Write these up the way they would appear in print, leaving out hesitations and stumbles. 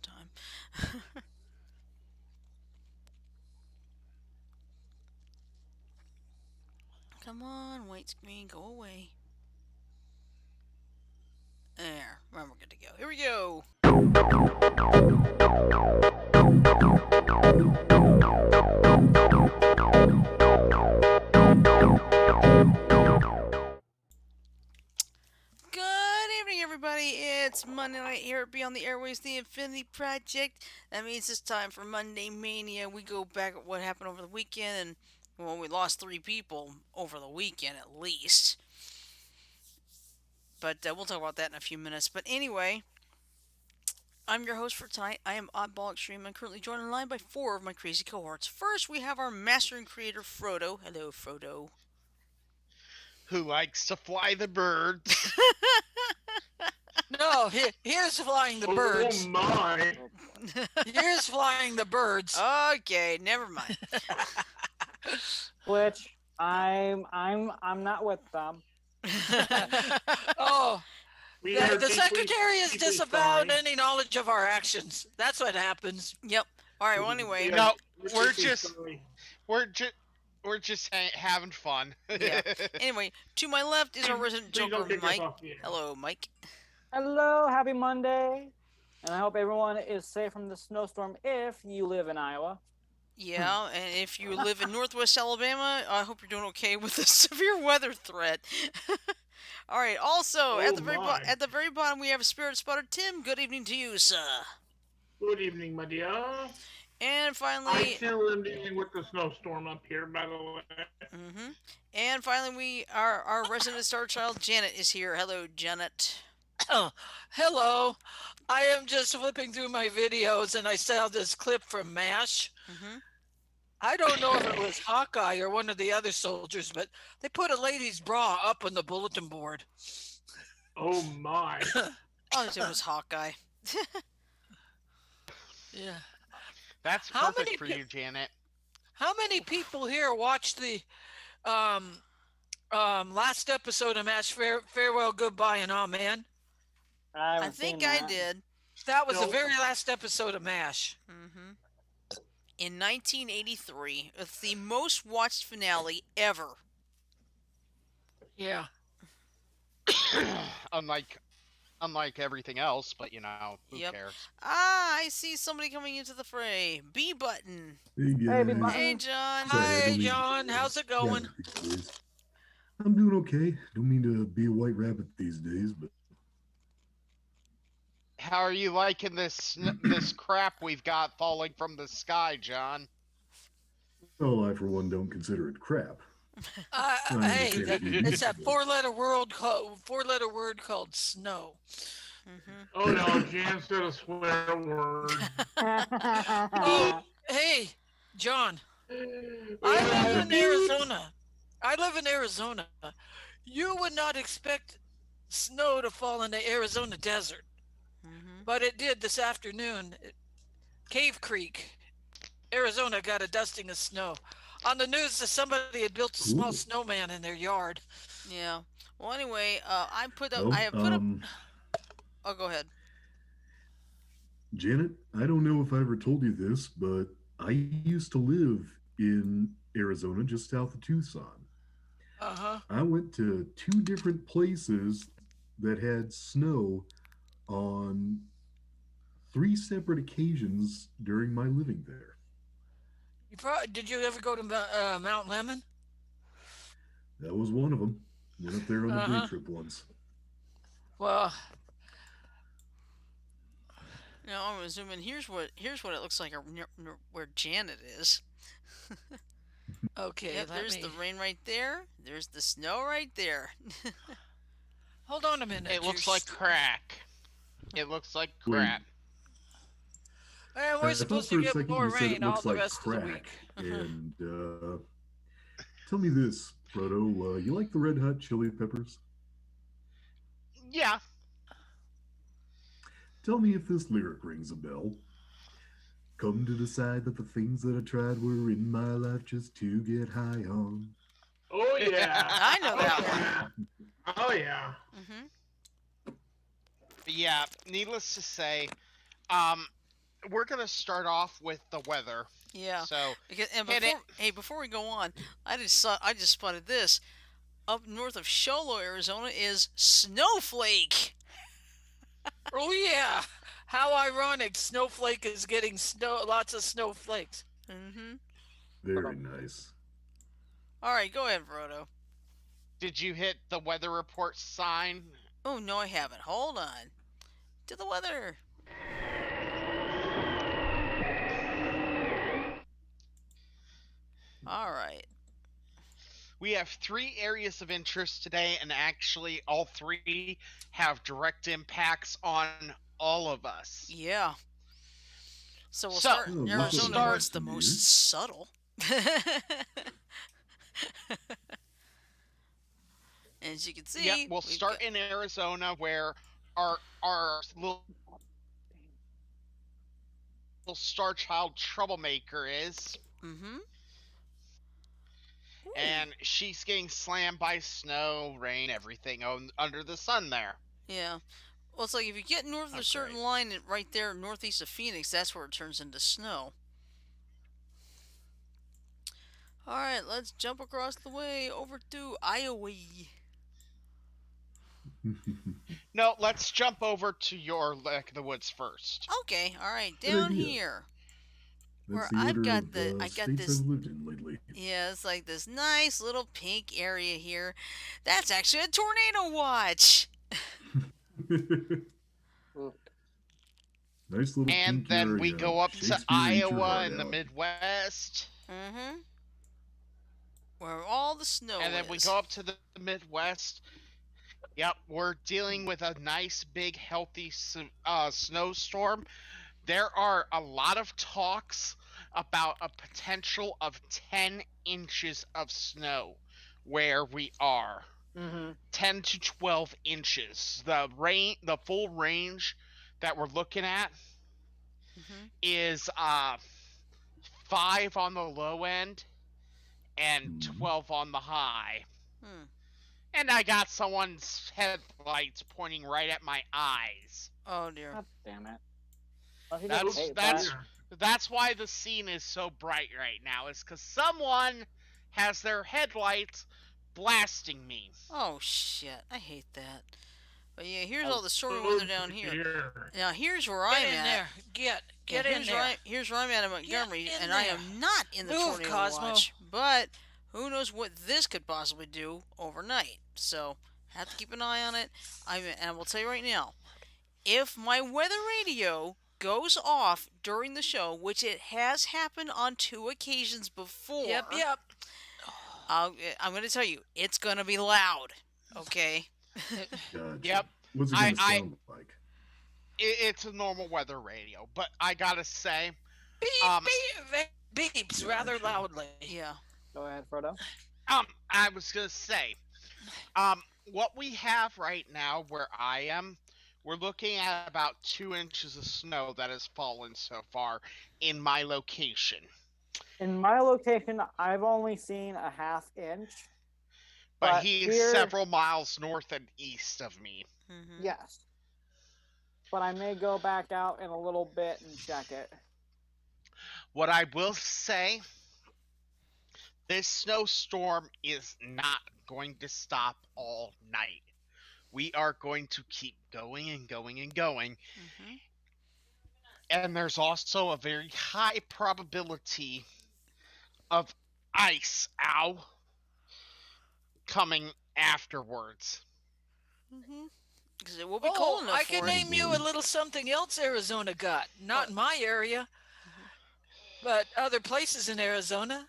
time. Come on, white screen, go away. There, we're good to go. Here we go. Good evening, everybody. It's Monday night here at Beyond the Airways, the Infinity Project. That means it's time for Monday Mania. We go back at what happened over the weekend, and well, we lost 3 people over the weekend at least. But we'll talk about that in a few minutes. But anyway, I'm your host for tonight. I am Oddball Extreme. I'm currently joined online by 4 of my crazy cohorts. First, we have our master and creator, Frodo. Hello, Frodo. Who likes to fly the birds. No, here's flying the birds. Oh my! Here's flying the birds. Okay, never mind. Which I'm not with them. Oh, We are the secretary has deeply disavowed sorry. any knowledge of our actions. That's what happens. Yep. All right. Well, anyway. We are- No, deeply we're just sorry. we're just having fun. Yeah. Anyway, to my left is our resident Please don't Joker, kick us Mike. off the air. Hello, Mike. Hello, happy Monday, and I hope everyone is safe from the snowstorm if you live in Iowa. Yeah, and if you live in Northwest Alabama, I hope you're doing okay with the severe weather threat. All right. Also, at the my. very bottom, we have Spirit Spotter Tim. Good evening to you, sir. Good evening, my dear. And I finally, still am dealing with the snowstorm up here, by the way. and finally, our resident Star Child Janet is here. Hello, Janet. Hello. I am just flipping through my videos and I saw this clip from MASH. Mm-hmm. I don't know if it was Hawkeye or one of the other soldiers, but they put a lady's bra up on the bulletin board. Oh my! Oh, it was Hawkeye. Yeah. That's How perfect many for pe- you, Janet. How many people here watched the last episode of MASH Farewell, Goodbye, and Amen? I think I did. That was the Nope. very last episode of MASH. Mm-hmm. In 1983, it's the most watched finale ever. Yeah. unlike everything else, but who Yep. cares? Ah, I see somebody coming into the fray. B button. Hey guys. Hey, everybody. Hey, John. Sorry, I Hi, don't mean John. to- How's it going? rabbit these days. I'm doing okay. Don't mean to be a white rabbit these days, but How are you liking this this crap we've got falling from the sky, John? well, I for one don't consider it crap. Hey, understand. it's that four-letter word called snow. Mm-hmm. Oh no! Jan said a swear word. Oh, hey, John. I live in Arizona. You would not expect snow to fall in the Arizona desert, Mm-hmm. but it did this afternoon. Cave Creek, Arizona got a dusting of snow. On the news, that somebody had built a small Cool. snowman in their yard. Yeah. Well, anyway, I put up. Well, I have put up. Oh, go ahead. Janet, I don't know if I ever told you this, but I used to live in Arizona just south of Tucson. Uh-huh. I went to 2 different places that had snow on 3 separate occasions during my living there. Did you ever go to Mount Lemon? That was one of them. Went up there on a Uh-huh. day trip once. Well, Now I'm zooming. Here's what it looks like where Janet is. okay. Yep. There's the rain right there. There's the snow right there. Hold on a minute. It looks like crack. It looks like Wait. crap. And I we're thought supposed for to a get second more you said rain it all looks the like rest of the crack. week. And tell me this, Frodo, you like the Red Hot Chili Peppers? Yeah. Tell me if this lyric rings a bell. Come to decide that the things that I tried were in my life just to get high on. Oh yeah! I know that oh, yeah. Oh yeah! Mm-hmm. Yeah, needless to say, we're gonna start off with the weather. Yeah. So And hit it. before we go on, I just spotted this. Up north of Sholo, Arizona is Snowflake. Oh yeah. How ironic! Snowflake is getting snow. Lots of snowflakes. Mm-hmm. Very nice. All right, go ahead, Frodo. Did you hit the weather report sign? Oh no, I haven't. Hold on. To the weather. All right. We have 3 areas of interest today, and actually, all 3 have direct impacts on all of us. Yeah. So we'll So, start Oh, in look let's what Arizona, we where start. it's got the here. most subtle. As you can see, Yep, we'll we've start got- in Arizona, where our little star child troublemaker is, Mhm. Ooh. and she's getting slammed by snow, rain, everything under the sun there. Yeah. Well, it's like if you get north of a certain great. line right there northeast of Phoenix, that's where it turns into snow. All right, let's jump across the way over to Iowa. No, let's jump over to your neck of the woods first. Okay, all right, Good down idea. here That's where the I've order got of the I got states this. I've lived in lately. Yeah, it's like this nice little pink area here. That's actually a tornado watch. Nice little And pink then area. we go up to Shakespeare, eat your Iowa heart in the out. Midwest. Mm-hmm. Where all the snow And then is. we go up to the Midwest. Yep, we're dealing with a nice, big, healthy snowstorm. There are a lot of talks about a potential of 10 inches of snow where we are. Mm-hmm. 10 to 12 inches. The full range that we're looking at Mm-hmm. is 5 on the low end and 12 on the high. Hmm. And I got someone's headlights pointing right at my eyes. Oh dear. God damn it. Well, he That's- doesn't hate that's- that. That's why the scene is so bright right now, is because someone has their headlights blasting me. Oh shit, I hate that. But yeah, here's Oh, all the stormy weather down here. Now here's where Get I'm in at. there. Get Yeah, in there. Here's where I'm at in Montgomery, in and I there. am not in the Move, tornado Cosmo. watch. But who knows what this could possibly do overnight? So have to keep an eye on it. And I will tell you right now, if my weather radio goes off during the show, which it has happened on 2 occasions before, Yep. I'm going to tell you, it's going to be loud. Okay. Gotcha. Yep. What's it going to I- sound like? It's a normal weather radio, but I gotta say, Beeps rather loudly. Yeah. Go ahead, Frodo. I was gonna say, what we have right now where I am, we're looking at about 2 inches of snow that has fallen so far in my location. In my location, I've only seen a half inch. But he's here- several miles north and east of me. Mm-hmm. Yes. But I may go back out in a little bit and check it. What I will say, this snowstorm is not going to stop all night. We are going to keep going and going and going. Mm-hmm. And there's also a very high probability of ice, coming afterwards. Mm-hmm. Because it will be cold enough I for can it. name you a little something else Arizona got. Not in my area, but other places in Arizona.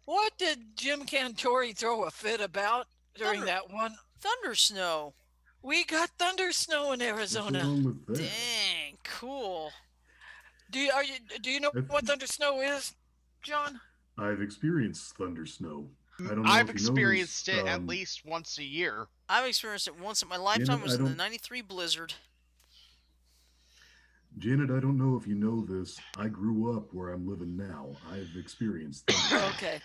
What did Jim Cantori throw a fit about during Thunder. that one? Thunder snow. We got thunder snow in What's Arizona. wrong with that? Dang, cool. Do you know what thunder snow is, John? I've experienced thunder snow. I don't know I've if you know experienced this, it at least once a year. I've experienced it once in my lifetime. It was in the don't- '93 blizzard. Janet, I don't know if you know this. I grew up where I'm living now. I've experienced thunder. Okay.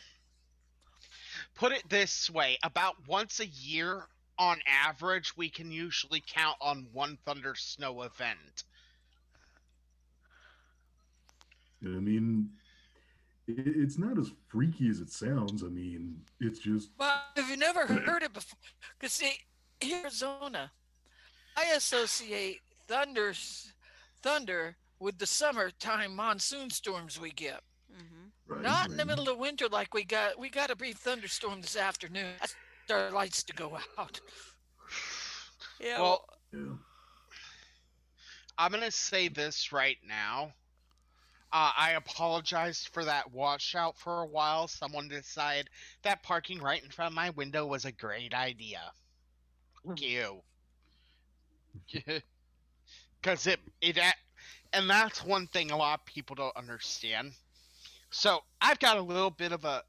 Put it this way, about once a year, on average, we can usually count on one thunder snow event. And I mean, it's not as freaky as it sounds. I mean, it's just Well, have you never heard it before? Because see, here in Arizona, I associate thunder with the summertime monsoon storms we get. Mhm. right, Not in the right. middle of winter like we got a brief thunderstorm this afternoon. That's our lights to go out. Yeah. Well, Well. Yeah. I'm gonna say this right now. I apologized for that washout for a while. Someone decided that parking right in front of my window was a great idea. You, because and that's one thing a lot of people don't understand. So I've got a little bit of a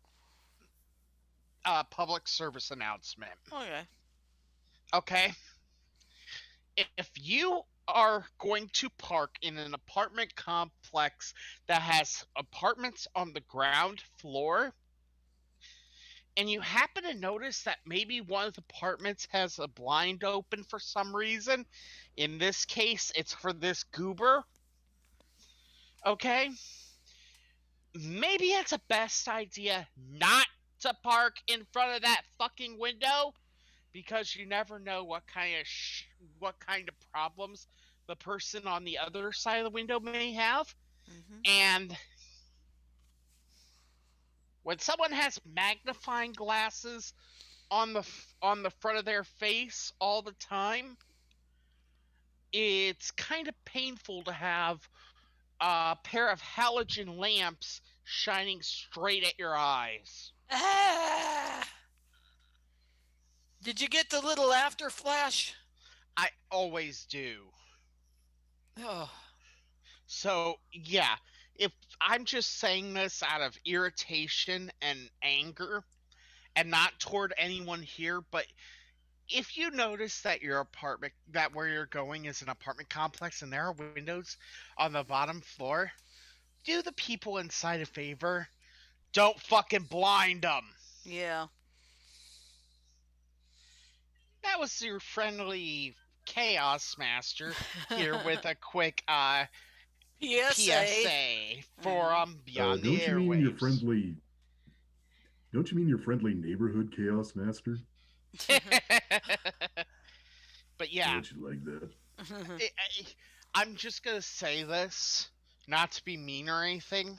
public service announcement. Okay. Okay, if you are going to park in an apartment complex that has apartments on the ground floor, and you happen to notice that maybe one of the apartments has a blind open for some reason, in this case, it's for this goober, okay? Maybe it's a best idea not to park in front of that fucking window because you never know what kind of problems the person on the other side of the window may have. Mhm. And when someone has magnifying glasses on the front of their face all the time, it's kind of painful to have a pair of halogen lamps shining straight at your eyes. Ah! Did you get the little after flash? I always do. Oh, So, yeah, if I'm just saying this out of irritation and anger, and not toward anyone here, but if you notice that your apartment, that where you're going is an apartment complex and there are windows on the bottom floor, do the people inside a favor. Don't fucking blind them. Yeah. That was your friendly Chaos Master here with a quick PSA. PSA for Mhm. Beyond the Don't you mean your Airwaves. friendly? Don't you mean your friendly neighborhood chaos master? But I yeah, bet you like that. I'm just gonna say this, not to be mean or anything,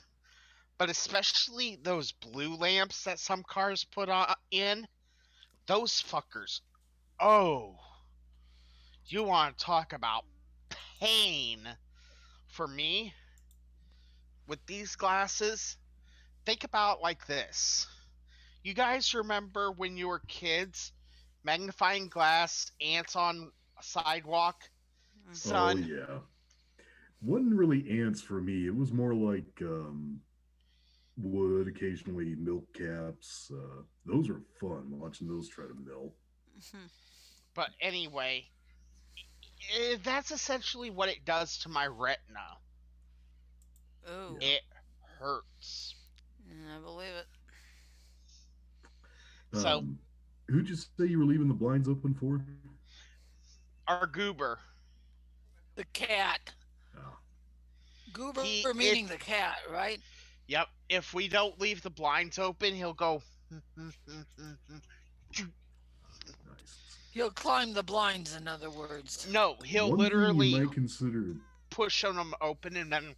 but especially those blue lamps that some cars put in, those fuckers. Oh, you want to talk about pain for me with these glasses? Think about like this. You guys remember when you were kids, magnifying glass, ants on a sidewalk, Mhm. Oh sun? yeah, wasn't really ants for me. It was more like wood, occasionally milk caps. Those are fun watching those try to melt. Mhm. But anyway, that's essentially what it does to my retina. Oh. Yeah. It hurts. I believe it. So, Um, who'd you say you were leaving the blinds open for? our goober, The cat. Ah, Goober he meaning it the cat, right? yep, if we don't leave the blinds open, he'll go nice. He'll climb the blinds, in other words. no, he'll One thing you literally might consider. push on them open and then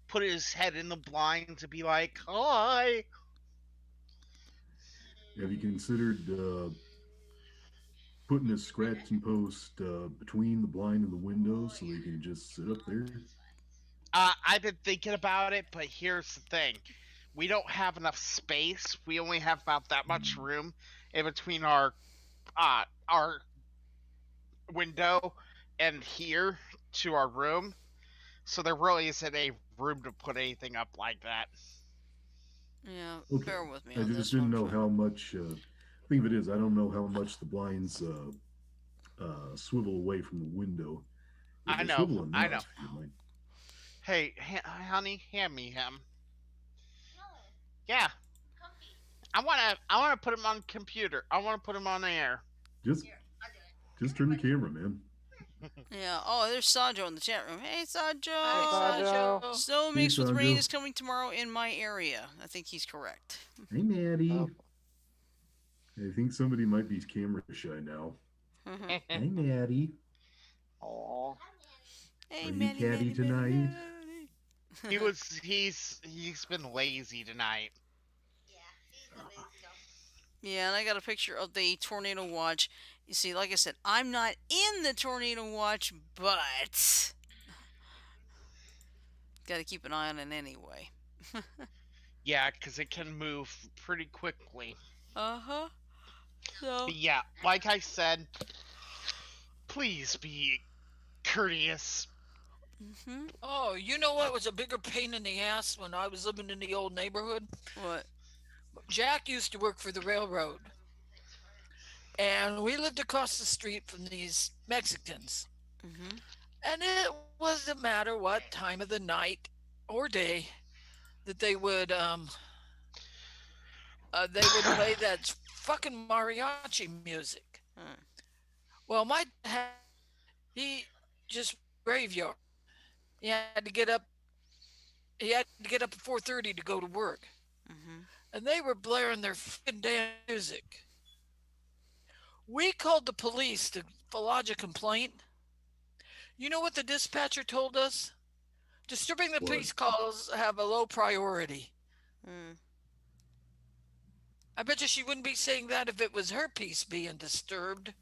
put his head in the blinds and be like, "Hi." Have you considered putting a scratching post between the blind and the window so they can just sit up there? I've been thinking about it, but here's the thing: we don't have enough space. We only have about that much Hmm. room in between our window and here to our room, so there really isn't a room to put anything up like that. Yeah. Okay. Bear with me I on just this didn't one. know how much. Think of it is, I don't know how much the blinds swivel away from the window. If I they know, swivel I know. enough, you might. Hey, honey, hand me him. Yeah, I wanna put him on computer. I wanna put him on air. Just, just turn the camera, man. Yeah. Oh, there's Sanjo in the chat room. Hey, Hi, Hey, Sanjo. Sajo. Sajo. Snow Hey, mixed with rain Sanjo. is coming tomorrow in my area. I think he's correct. Hey, Maddie. Oh, I think somebody might be camera shy now. Hey, Maddie. aw. Hey, Are you Manny, catty Manny, Manny, tonight? Manny. he's been lazy tonight. Yeah, and I got a picture of the tornado watch. You see, like I said, I'm not in the tornado watch, but got to keep an eye on it anyway. Yeah, because it can move pretty quickly. Uh huh. So. But yeah, like I said, please be courteous. Mhm. Oh, you know what was a bigger pain in the ass when I was living in the old neighborhood? What? Jack used to work for the railroad, and we lived across the street from these Mexicans. Mhm. And it wasn't matter what time of the night or day that they would play that fucking mariachi music. Hmm. Well, my dad, he just worked graveyard. He had to get up. He had to get up at 4:30 to go to work, Mhm. and they were blaring their fucking damn music. We called the police to lodge a complaint. You know what the dispatcher told us? Disturbing the What? peace calls have a low priority. Hmm. I bet you she wouldn't be saying that if it was her peace being disturbed.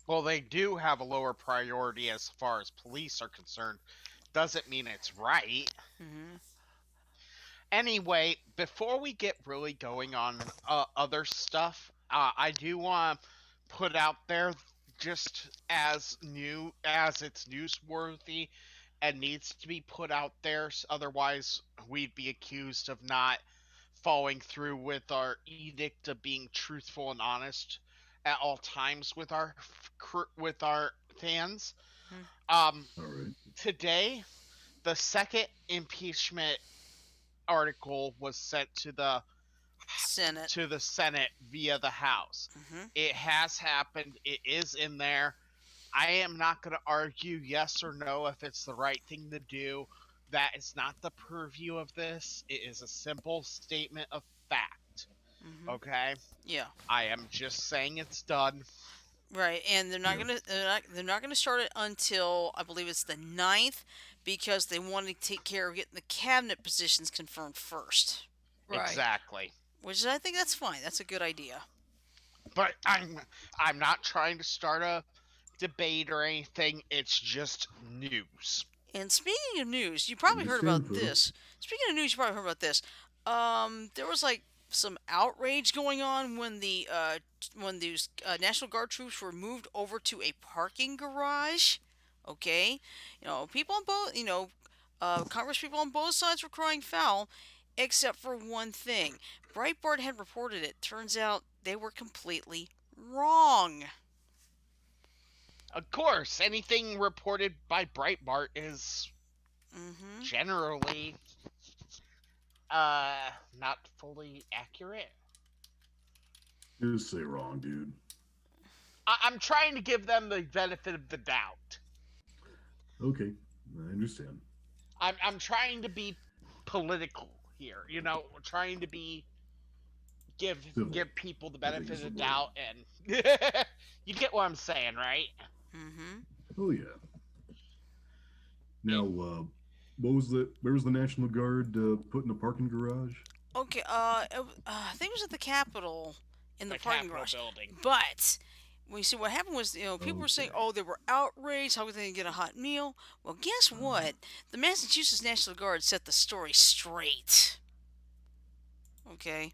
Well, they do have a lower priority as far as police are concerned. Doesn't mean it's right. Mhm. Anyway, before we get really going on other stuff, I do want to put out there just as new as it's newsworthy and needs to be put out there. Otherwise, we'd be accused of not following through with our edict of being truthful and honest at all times with our fans. Mhm. Um, All right. today, the second impeachment article was sent Senate. to the Senate via the House. Mhm. It has happened. It is in there. I am not going to argue yes or no if it's the right thing to do. That is not the purview of this. It is a simple statement of fact. Mhm. Okay? Yeah. I am just saying it's done. Right, and they're not Yep. gonna they're not gonna start it until I believe it's the ninth because they want to take care of getting the cabinet positions confirmed first. Right. Exactly. Which I think that's fine. That's a good idea. But I'm not trying to start a debate or anything. It's just news. And speaking of news, you probably heard Just about info. this. Speaking of news, you probably heard about this. There was like some outrage going on when these National Guard troops were moved over to a parking garage. Okay, people on both Congress people on both sides were crying foul, except for one thing. Breitbart had reported it. Turns out they were completely wrong. Of course, anything reported by Breitbart is Mm-hmm. generally not fully accurate. Just say wrong, dude. I'm trying to give them the benefit of the doubt. Okay, I understand. I'm trying to be political here, trying to be give Civil, give people the I think benefit is of the the word. doubt, and you get what I'm saying, right? Mm-hmm. Oh yeah. It, Now, what was the? Where was the National Guard put in a parking garage? Okay, I think it was at the Capitol in the the parking Capitol garage. building. But we see what happened was, people were saying, Okay. "Oh, they were outraged. How could they get a hot meal?" Well, guess Uh, what? The Massachusetts National Guard set the story straight. Okay.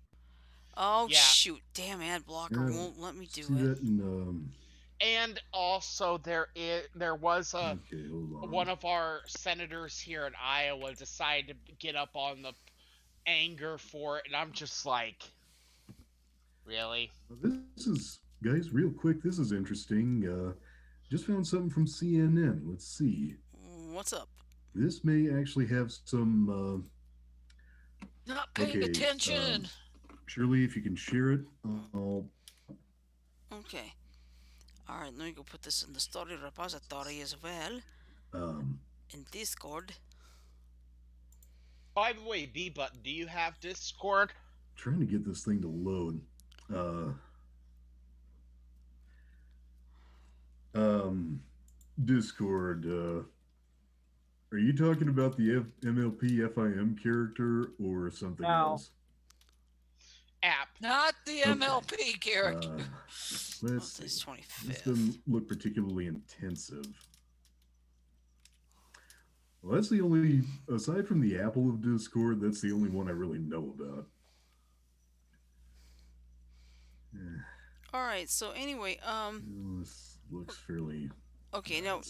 Oh Yeah, shoot! Damn ad blocker yeah, won't let me do see it. that in. and also there was a Okay, hold one on. of our senators here in Iowa decided to get up on the anger for it, and I'm just like, really? This is, guys, real quick. This is interesting. Just found something from CNN. Let's see. What's up? This may actually have some. Not paying Okay, attention. Shirley, if you can share it, I'll. Okay. All right, let me go put this in the story repository as well Um, in Discord. By the way, B button, do you have Discord? trying to get this thing to load. Uh, um, Discord. Are you talking about the MLP FIM character or something No. else? App. Not the Okay. MLP character. Let's see. Today's This 25th. doesn't look particularly intensive. Well, that's the only, aside from the Apple of Discord, that's the only one I really know about. All right, so anyway, This looks fairly. okay, now,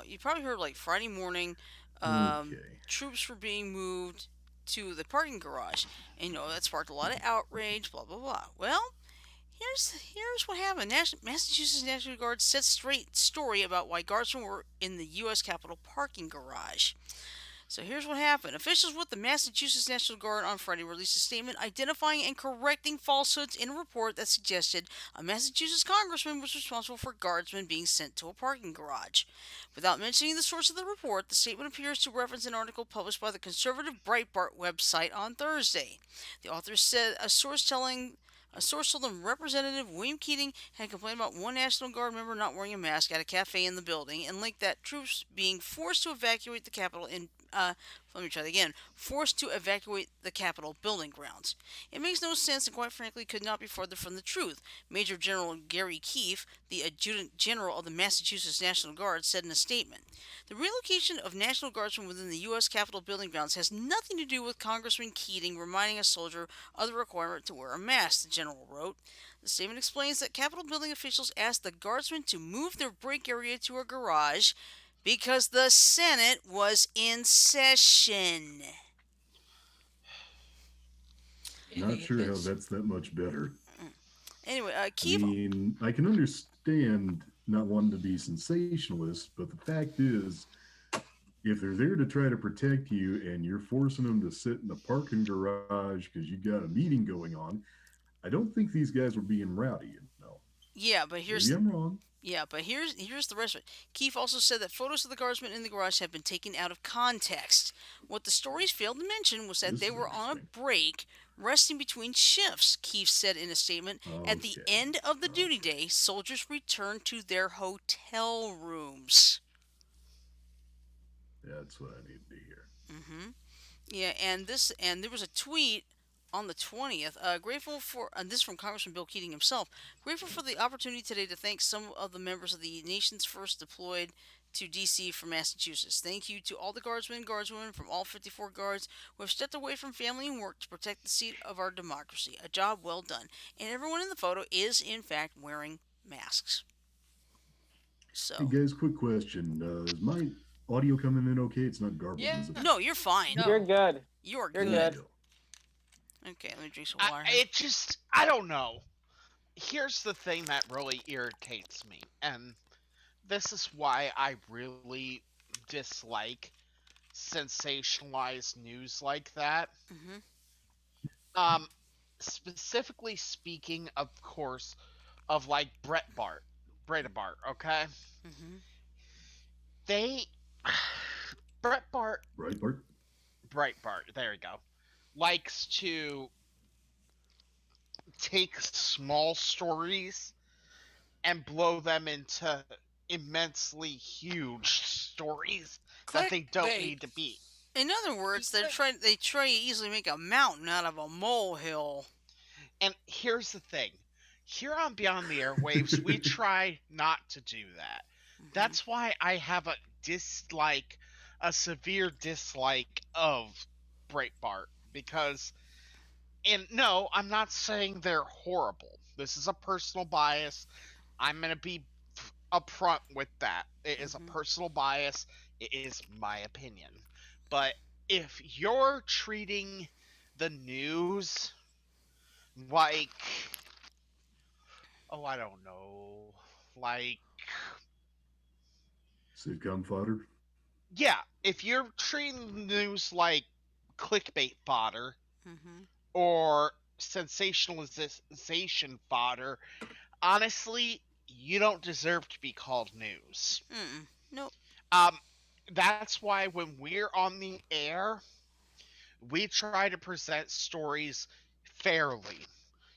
you probably heard like Friday morning, Okay. troops were being moved to the parking garage, and that sparked a lot of outrage. Blah blah blah. Well, here's what happened. Massachusetts National Guard set straight story about why guardsmen were in the U.S. Capitol parking garage. So here's what happened. Officials with the Massachusetts National Guard on Friday released a statement identifying and correcting falsehoods in a report that suggested a Massachusetts congressman was responsible for guardsmen being sent to a parking garage. Without mentioning the source of the report, the statement appears to reference an article published by the conservative Breitbart website on Thursday. The author said a source told them Representative William Keating had complained about one National Guard member not wearing a mask at a cafe in the building and linked that troops being forced to evacuate the Capitol in let me try that again. Forced to evacuate the Capitol building grounds. It makes no sense and, quite frankly, could not be further from the truth, Major General Gary Keefe, the Adjutant General of the Massachusetts National Guard, said in a statement. The relocation of National Guardsmen within the U.S. Capitol building grounds has nothing to do with Congressman Keating reminding a soldier of the requirement to wear a mask, the general wrote. The statement explains that Capitol building officials asked the guardsmen to move their break area to a garage because the Senate was in session. Not sure how Idiots. that's that much better. Anyway, I Kiev. mean, I can understand not wanting to be sensationalist, but the fact is, if they're there to try to protect you and you're forcing them to sit in the parking garage because you got a meeting going on, I don't think these guys were being rowdy, Yeah, but Maybe I'm wrong. here's the rest of it. Keefe also said that photos of the guardsmen in the garage had been taken out of context. What the stories failed to mention was that This they is were on a interesting. break, resting between shifts. Keefe said in a statement, "At the Okay. end of the duty Okay. day, soldiers returned to their hotel rooms." That's what I need to hear. Mm-hmm. Yeah, and there was a tweet on the 20th. Grateful for this is from Congressman Bill Keating himself. Grateful for the opportunity today to thank some of the members of the nation's first deployed to D.C. from Massachusetts. Thank you to all the guardsmen and guardswomen from all 54 guards who have stepped away from family and work to protect the seat of our democracy. A job well done. And everyone in the photo is, in fact, wearing masks. Hey So, guys, quick question. Is my audio coming in okay? It's not garbled, Yeah. is it? no, you're fine. No. You're good. You're You're good. good. Okay, let me drink some I, water. it just, I don't know. Here's the thing that really irritates me, and this is why I really dislike sensationalized news like that. Mm-hmm. Um, Specifically speaking, of course, of like Breitbart, okay? Mm-hmm. They, Breitbart, Right, Bart? Breitbart, there you go, likes to take small stories and blow them into immensely huge stories that they don't Clickbait. need to be. In other words, they try to easily make a mountain out of a molehill. And here's the thing. Here on Beyond the Airwaves, we try not to do that. Mm-hmm. That's why I have a severe dislike of Breitbart. Because, and no, I'm not saying they're horrible. This is a personal bias. I'm going to be upfront with that. It is a Mhm. personal bias. It is my opinion. But if you're treating the news like, oh, I don't know, like, Sitcom fodder? yeah, if you're treating the news like clickbait fodder Mm-hmm. or sensationalization fodder, honestly, you don't deserve to be called news. Mm-mm. Nope. Um, that's why when we're on the air, we try to present stories fairly.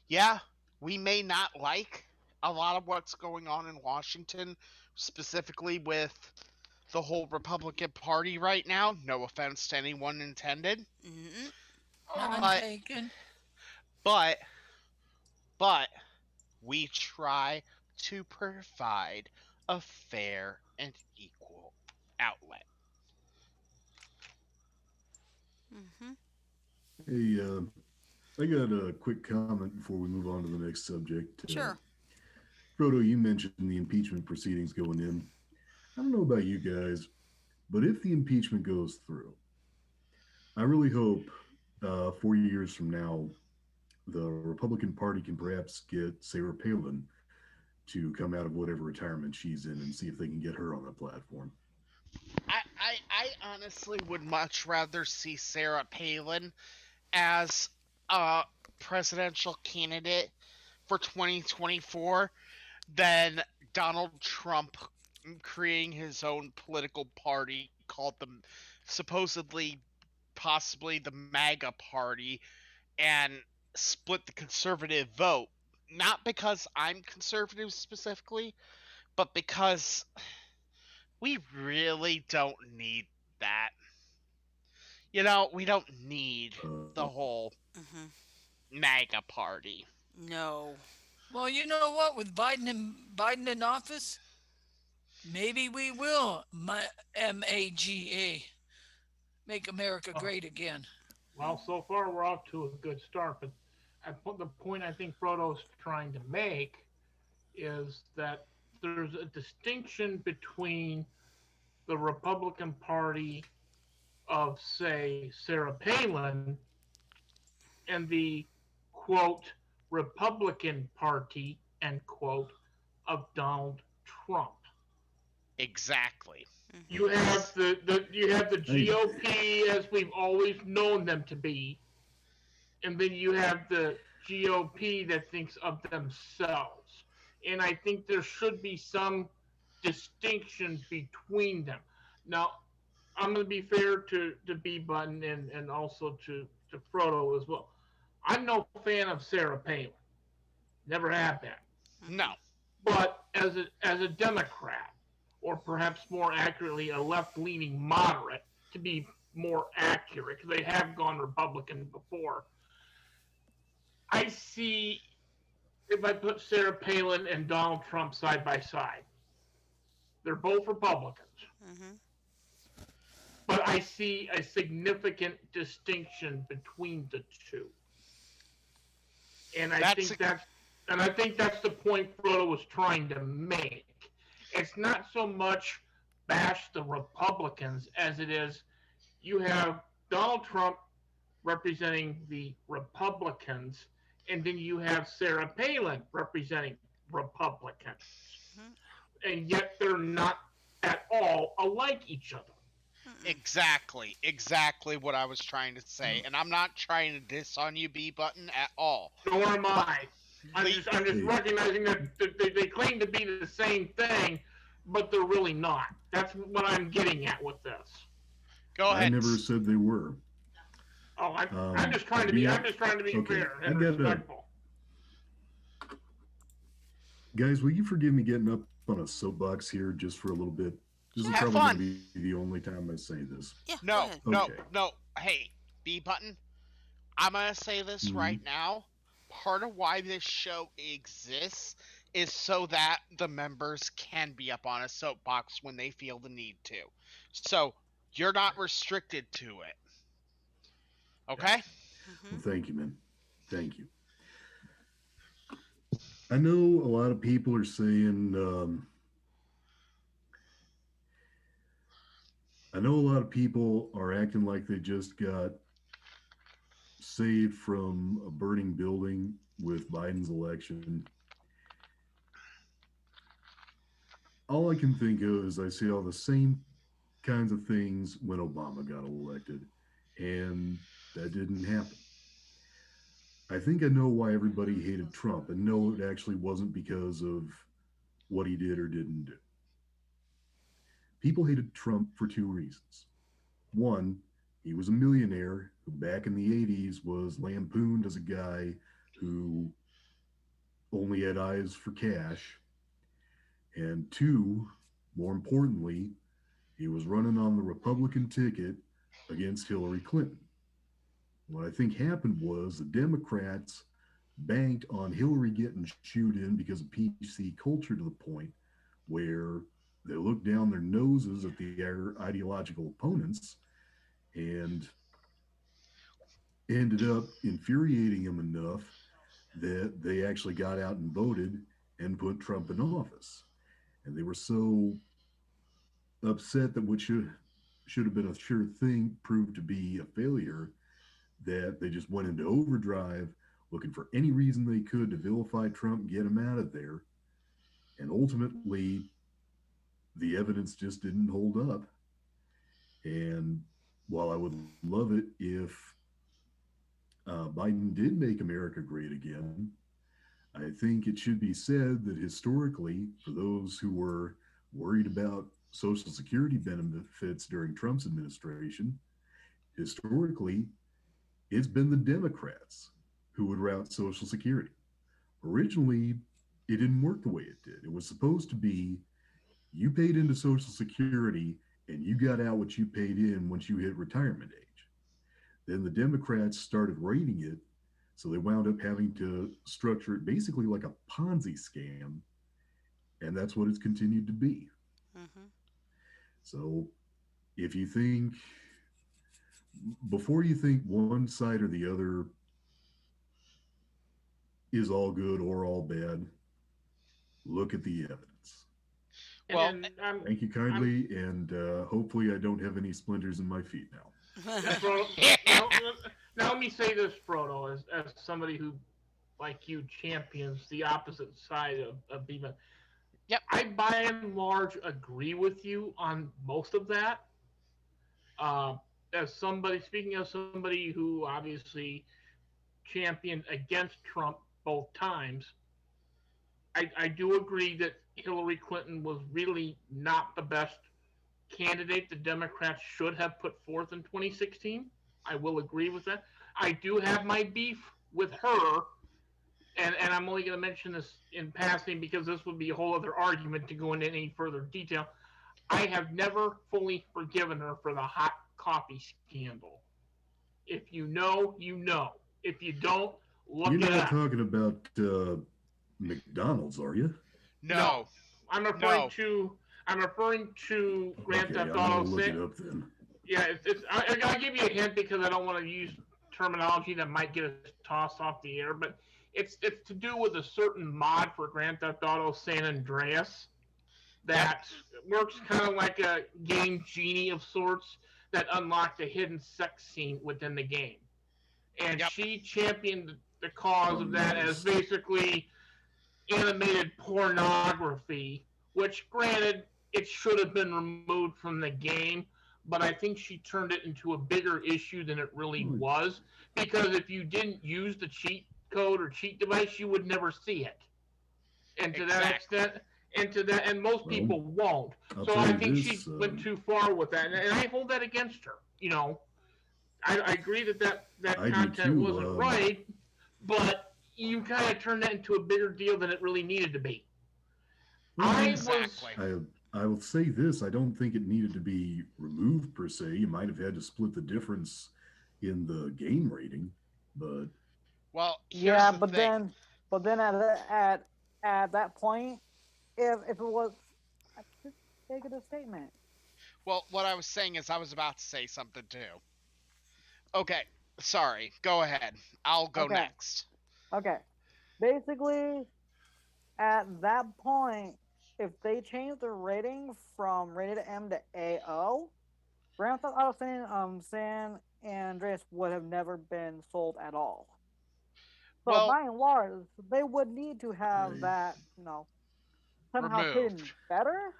Yeah, we may not like a lot of what's going on in Washington, specifically with the whole Republican Party right now. No offense to anyone intended. Mm-mm. None But taken. but but we try to provide a fair and equal outlet. Mm-hmm. Hey, I got a quick comment before we move on to the next subject. Sure. Frodo, you mentioned the impeachment proceedings going in. I don't know about you guys, but if the impeachment goes through, I really hope 4 years from now, the Republican Party can perhaps get Sarah Palin to come out of whatever retirement she's in and see if they can get her on the platform. I honestly would much rather see Sarah Palin as a presidential candidate for 2024 than Donald Trump creating his own political party called the supposedly possibly the MAGA party and split the conservative vote. Not because I'm conservative specifically, but because we really don't need that. We don't need the whole Mm-hmm. MAGA party. No. Well, you know what? With Biden in office, maybe we will MAGA, make America Oh, great again. well, so far we're off to a good start, but the point I think Frodo's trying to make is that there's a distinction between the Republican Party of, say, Sarah Palin and the quote Republican Party end quote of Donald Trump. Exactly. Mm-hmm. You have the Hey, GOP as we've always known them to be, and then you have the GOP that thinks of themselves. And I think there should be some distinction between them. Now, I'm going to be fair to B Button and also to Frodo as well. I'm no fan of Sarah Palin. Never have been. Mm-hmm. No. But as a Democrat, or perhaps more accurately, a left leaning moderate, to be more accurate, because they have gone Republican before, I see if I put Sarah Palin and Donald Trump side by side, they're both Republicans. Mm-hmm. But I see a significant distinction between the two. And I That's think that's the point Frodo was trying to make. It's not so much bash the Republicans as it is you have Donald Trump representing the Republicans, and then you have Sarah Palin representing Republicans. Mm-hmm. And yet they're not at all alike each other. Mm-mm. exactly what I was trying to say. And I'm not trying to diss on you, B Button, at all. Nor am But I. I'm just hey, recognizing that they claim to be the same thing, but they're really not. That's what I'm getting at with this. go I ahead. never said they were. Oh, I'm just trying I'll to be be I'm just trying to be okay. fair I and got a respectful. guys. Will you forgive me getting up on a soapbox here just for a little bit? This is Sure. Have probably going fun. to be the only time I say this. Yeah. Go No, ahead. no, Okay. no. Hey, B Button, I'm going to say this Mm-hmm. right now. Part of why this show exists is so that the members can be up on a soapbox when they feel the need to. So you're not restricted to it. Okay? Mm-hmm. Well, thank you, man. Thank you. I know a lot of people are saying, I know a lot of people are acting like they just got saved from a burning building with Biden's election. All I can think of is I see all the same kinds of things when Obama got elected, and that didn't happen. I think I know why everybody hated Trump, and no, it actually wasn't because of what he did or didn't do. People hated Trump for two reasons. One, he was a millionaire who back in the 80s was lampooned as a guy who only had eyes for cash. And two, more importantly, he was running on the Republican ticket against Hillary Clinton. What I think happened was the Democrats banked on Hillary getting chewed in because of PC culture to the point where they looked down their noses at their ideological opponents and ended up infuriating them enough that they actually got out and voted and put Trump in office. And they were so upset that what should have been a sure thing proved to be a failure that they just went into overdrive looking for any reason they could to vilify Trump and get him out of there. And ultimately, the evidence just didn't hold up. And while I would love it if Biden did make America great again, I think it should be said that historically, for those who were worried about Social Security benefits during Trump's administration, historically, it's been the Democrats who would route Social Security. Originally, it didn't work the way it did. It was supposed to be you paid into Social Security and you got out what you paid in once you hit retirement age. Then the Democrats started rating it, so they wound up having to structure it basically like a Ponzi scam, and that's what it's continued to be. Mm-hmm. So if you think, before you think one side or the other is all good or all bad, look at the evidence. And Well, then Thank you kindly, and hopefully I don't have any splinters in my feet now. Frodo, now let me say this, Frodo, as somebody who, like you, champions the opposite side of Beaver. yep. I, by and large, agree with you on most of that. Uh, as somebody, speaking of somebody who obviously championed against Trump both times, I do agree that Hillary Clinton was really not the best candidate the Democrats should have put forth in 2016. I will agree with that. I do have my beef with her, and I'm only going to mention this in passing because this would be a whole other argument to go into any further detail. I have never fully forgiven her for the hot coffee scandal. If you know, you know. If you don't, look You're it not up. talking about McDonald's, are you? No, No, I'm referring no. to Grand Okay, Theft I'm gonna Auto look 6. it up then. Yeah, I'll give you a hint because I don't want to use terminology that might get us tossed off the air, but it's to do with a certain mod for Grand Theft Auto San Andreas Yep. that works kind of like a game genie of sorts that unlocked a hidden sex scene within the game. And Yep. she championed the cause Oh, of that as nice. basically animated pornography, which, granted, it should have been removed from the game, but I think she turned it into a bigger issue than it really Oh, was. Because if you didn't use the cheat code or cheat device, you would never see it. And to that Exactly. extent, and most well, people won't. I'll So tell I you think this. she went too far with that, and I hold that against her. I agree that I do content too. wasn't right, but you kind of turned that into a bigger deal than it really needed to be. Well, I was Exactly. I will say this: I don't think it needed to be removed per se. You might have had to split the difference in the game rating, but Well, here's Yeah, the thing. but then at that point, if it was, just make it a statement. Well, what I was saying is I was about to say something too. Okay, sorry. Go ahead. I'll go Okay, next. okay. Basically, at that point, if they change the rating from rated M to AO, Grand Theft Auto San Andreas would have never been sold at all. So Well, by and large, they would need to have I that, somehow hidden removed. better.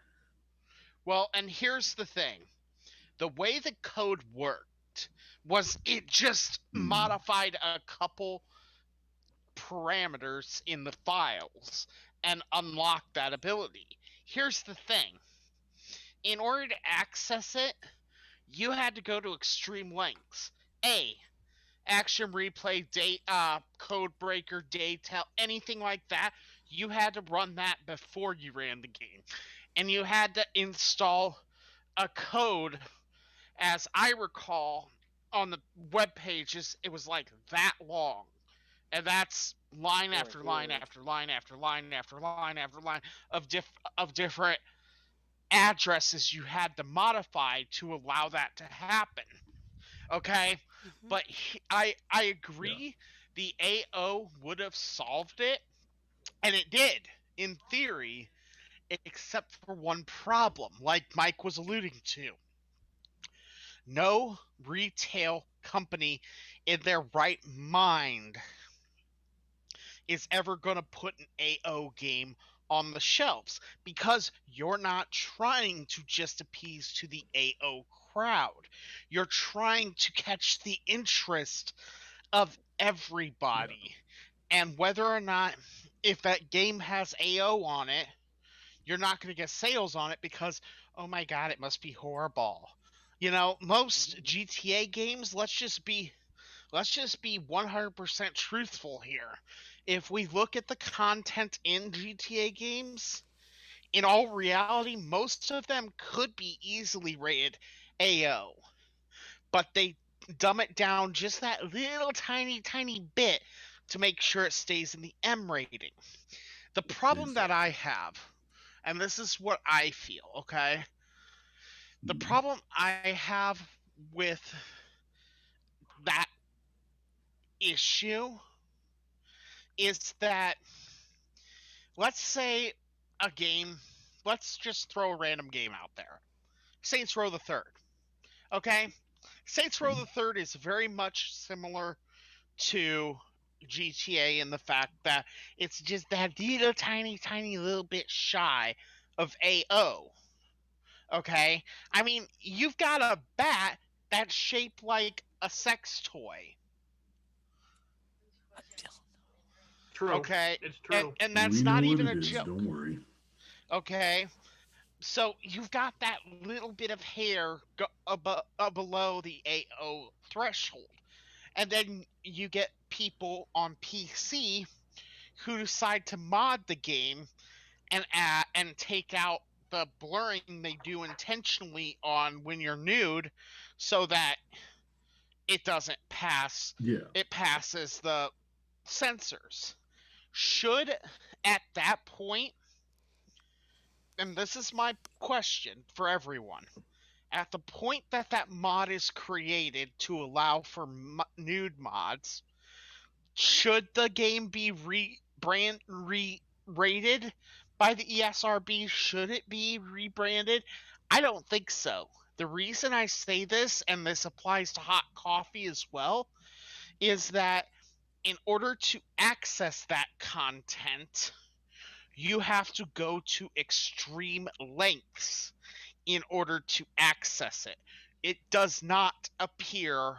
Well, and here's the thing. The way the code worked was it just hmm, modified a couple parameters in the files and unlock that ability. Here's the thing: in order to access it, you had to go to extreme lengths. A, action replay, code breaker, daytail, anything like that. You had to run that before you ran the game, and you had to install a code. As I recall, on the web pages, it was like that long, and that's line Oh, after line huge. after line after line after line after line of different addresses you had to modify to allow that to happen. Okay, Mm-hmm. but I Yeah. agree the AO would have solved it, and it did in theory, except for one problem, like Mike was alluding to. No retail company in their right mind is ever going to put an AO game on the shelves because you're not trying to just appease to the AO crowd. You're trying to catch the interest of Yeah. everybody. And whether or not, if that game has AO on it, you're not going to get sales on it because, oh my god, it must be horrible. You know, most GTA games, let's just be 100% truthful here. If we look at the content in GTA games, in all reality, most of them could be easily rated AO, but they dumb it down just that little tiny bit to make sure it stays in the M rating. The problem that I Exactly. have, and this is what I feel, okay? The Mhm. problem I have with that issue is that, let's say a game, let's just throw a random game out there. Saints Row the Third. Okay? Saints Row Okay. the Third is very much similar to GTA in the fact that it's just that little tiny little bit shy of AO. Okay? I mean, you've got a bat that's shaped like a sex toy. True. Okay? It's And true. and We that's know not what even it a is. Don't joke. worry. Okay? So you've got that little bit of hair below the AO threshold. And then you get people on PC who decide to mod the game and take out the blurring they do intentionally on when you're nude so that it doesn't pass Yeah. it passes the sensors. Should, at that point, and this is my question for everyone, at the point that that mod is created to allow for nude mods, should the game be rated by the ESRB? Should it be rebranded? I don't think so. The reason I say this, and this applies to hot coffee as well, is that in order to access that content, you have to go to extreme lengths in order to access it. It does not appear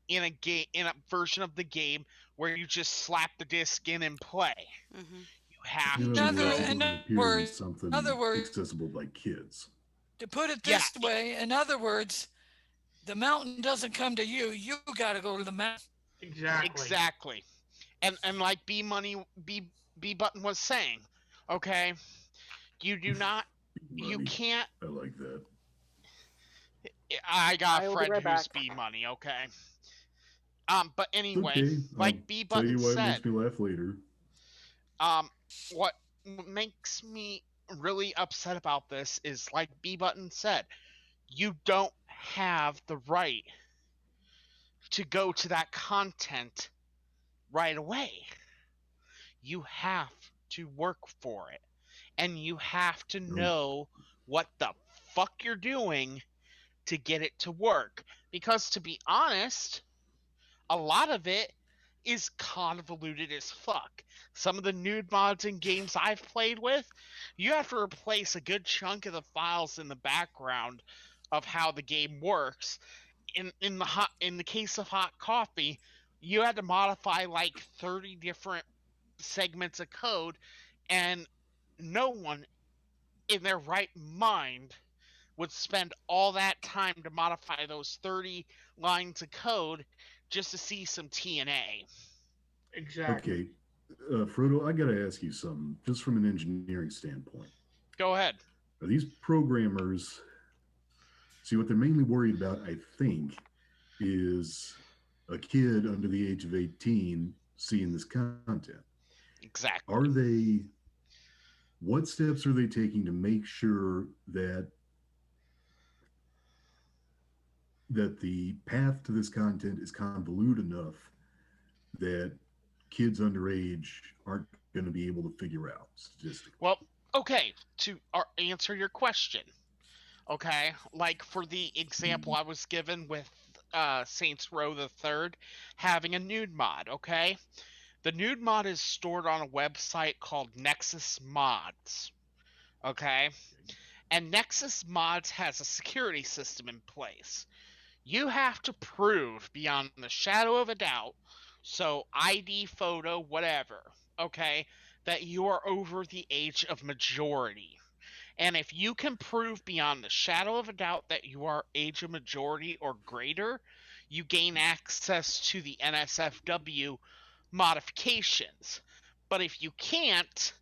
in a version of the game where you just slap the disc in and play. Mm-hmm. You have In to other Another, words, it go. in doesn't other appear in words, something accessible by kids. to put it Yeah, this way, in other words, the mountain doesn't come to you. You got to go to the mountain. Exactly. exactly. And like B button was saying, okay, you do not, you Money. can't. I like that. I got a I will be friend right who's back. B money, okay. But It's anyway, okay. I'll like B tell button you why it said, makes me laugh later. um, what makes me really upset about this is, like B button said, you don't have the right to go to that content right away. You have to work for it, and you have to Nope. know what the fuck you're doing to get it to work. Because to be honest, a lot of it is convoluted as fuck. Some of the nude mods in games I've played with, you have to replace a good chunk of the files in the background of how the game works. In the case of hot coffee, you had to modify like 30 different segments of code, and no one in their right mind would spend all that time to modify those 30 lines of code just to see some TNA. Exactly. Okay, Frodo, I got to ask you something, just from an engineering standpoint. Go ahead. Are these programmers, see, what they're mainly worried about, I think, is a kid under the age of 18 seeing this content. Are Exactly. they, what steps are they taking to make sure that the path to this content is convoluted enough that kids underage aren't going to be able to figure out statistically? Well, okay, to answer your question, okay, like for the example I was given with Saints Row the Third having a nude mod, okay? The nude mod is stored on a website called Nexus Mods, okay? And Nexus Mods has a security system in place. You have to prove beyond the shadow of a doubt, so ID, photo, whatever, okay, that you are over the age of majority. And if you can prove beyond the shadow of a doubt that you are age of majority or greater, you gain access to the NSFW modifications. But if you can't,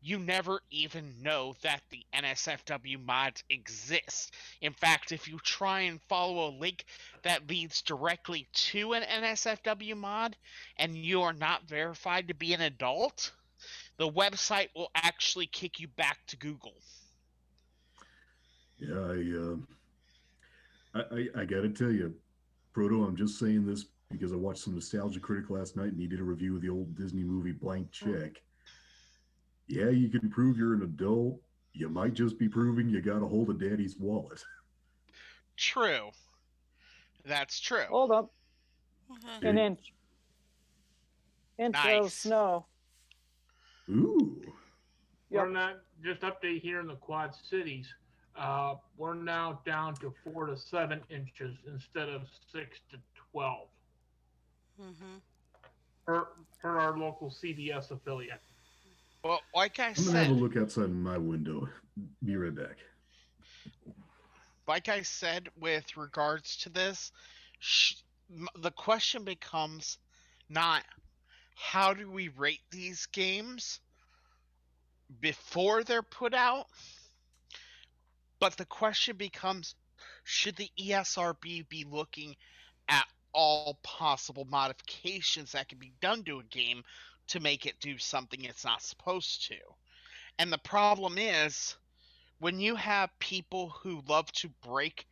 you never even know that the NSFW mods exist. In fact, if you try and follow a link that leads directly to an NSFW mod and you are not verified to be an adult, the website will actually kick you back to Google. Yeah, I got to tell you, Proto, I'm just saying this because I watched some Nostalgia Critic last night and he did a review of the old Disney movie Blank Check. Yeah, you can prove you're an adult. You might just be proving you got a hold of daddy's wallet. True. That's true. Hold up. Okay. An Okay. inch of Nice. snow. Ooh. We're Yep. not just update here in the Quad Cities. We're now down to 4 to 7 inches instead of 6 to 12 Mhm. per per our local CBS affiliate. Well, like I I'm going to have a said, look outside my window. Be right back. with regards to this, the question becomes not how do we rate these games before they're put out, but the question becomes should the ESRB be looking at all possible modifications that can be done to a game to make it do something it's not supposed to? And the problem is when you have people who love to break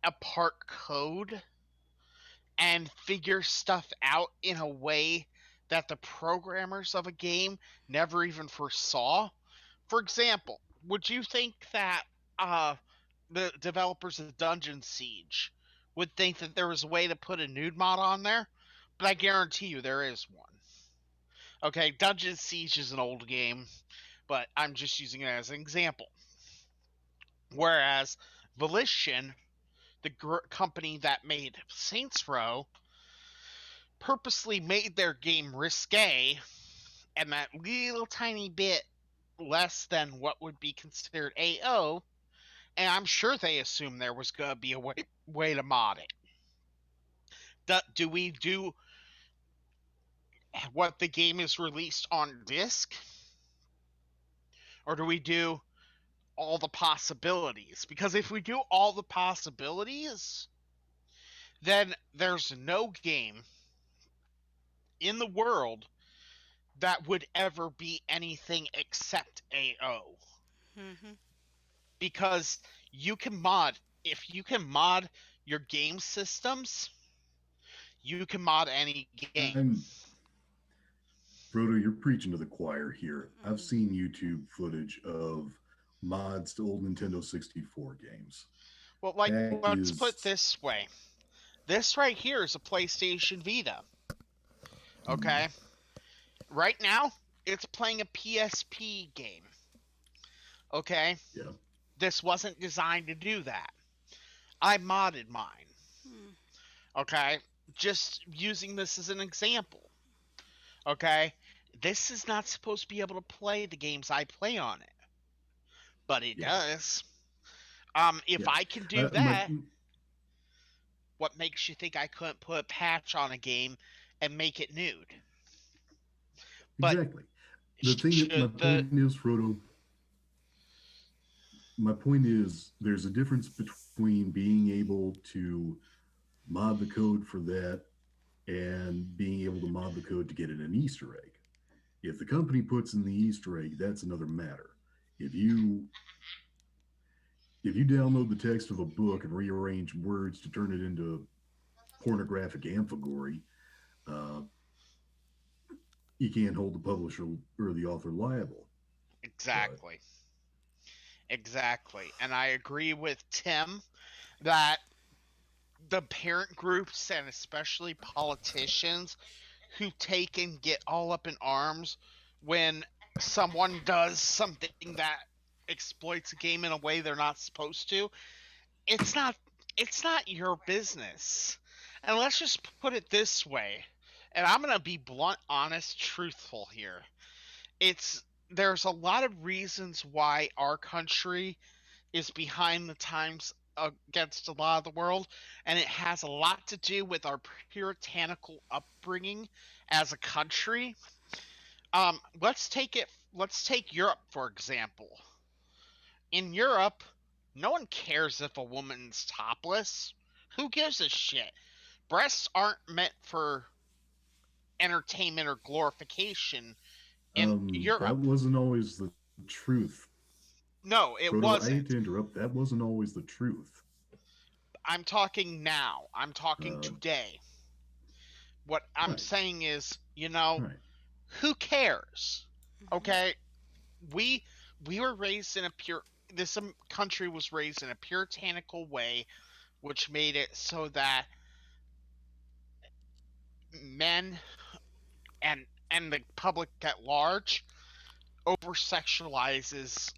apart code and figure stuff out in a way that the programmers of a game never even foresaw. For example, would you think that the developers of Dungeon Siege would think that there was a way to put a nude mod on there? But I guarantee you there is one. Okay, Dungeon Siege is an old game, but I'm just using it as an example. Whereas Volition, the company that made Saints Row, purposely made their game risque and that little tiny bit less than what would be considered AO, and I'm sure they assumed there was going to be a way to mod it. Do we do what the game is released on disc? Or do we do all the possibilities? Because if we do all the possibilities, then there's no game in the world that would ever be anything except AO. Mhm. Because you can mod, if you can mod your game systems, you can mod any game. Frodo, you're preaching to the choir here. I've Mhm. seen YouTube footage of mods to old Nintendo 64 games. Well, like, Fact let's put it is, this way. This right here is a PlayStation Vita. Okay? Right now, it's playing a PSP game. Okay? yeah. This wasn't designed to do that. I modded mine. Mhm. Okay? Just using this as an example. Okay? this is not supposed to be able to play the games I play on it, but it Yeah, does. If yeah. I can do My that, what makes you think I couldn't put a patch on a game and make it nude? But exactly. The thing that my should the point is, Frodo. My point is, there's a difference between being able to mod the code for that and being able to mod the code to get in an Easter egg. If the company puts in the Easter egg, that's another matter. If you if you download the text of a book and rearrange words to turn it into pornographic amphigory, uh, you can't hold the publisher or the author liable. But exactly, exactly, and I agree with Tim that the parent groups and especially politicians who take and get all up in arms when someone does something that exploits a game in a way they're not supposed to, it's not it's not your business. And let's just put it this way, and I'm going to be blunt, honest, truthful here. It's There's a lot of reasons why our country is behind the times against a lot of the world, and it has a lot to do with our puritanical upbringing as a country. Let's take Europe for example. In Europe, no one cares if a woman's topless. Who gives a shit? Breasts aren't meant for entertainment or glorification in that Europe. wasn't always the truth. No, it Frodo, I hate to wasn't. interrupt. That wasn't always the truth. I'm talking now. I'm talking Uh, today. What I'm right, saying is, right. who cares? Mhm. Okay, we we were raised in a pure this country was raised in a puritanical way, which made it so that men and the public at large over sexualizes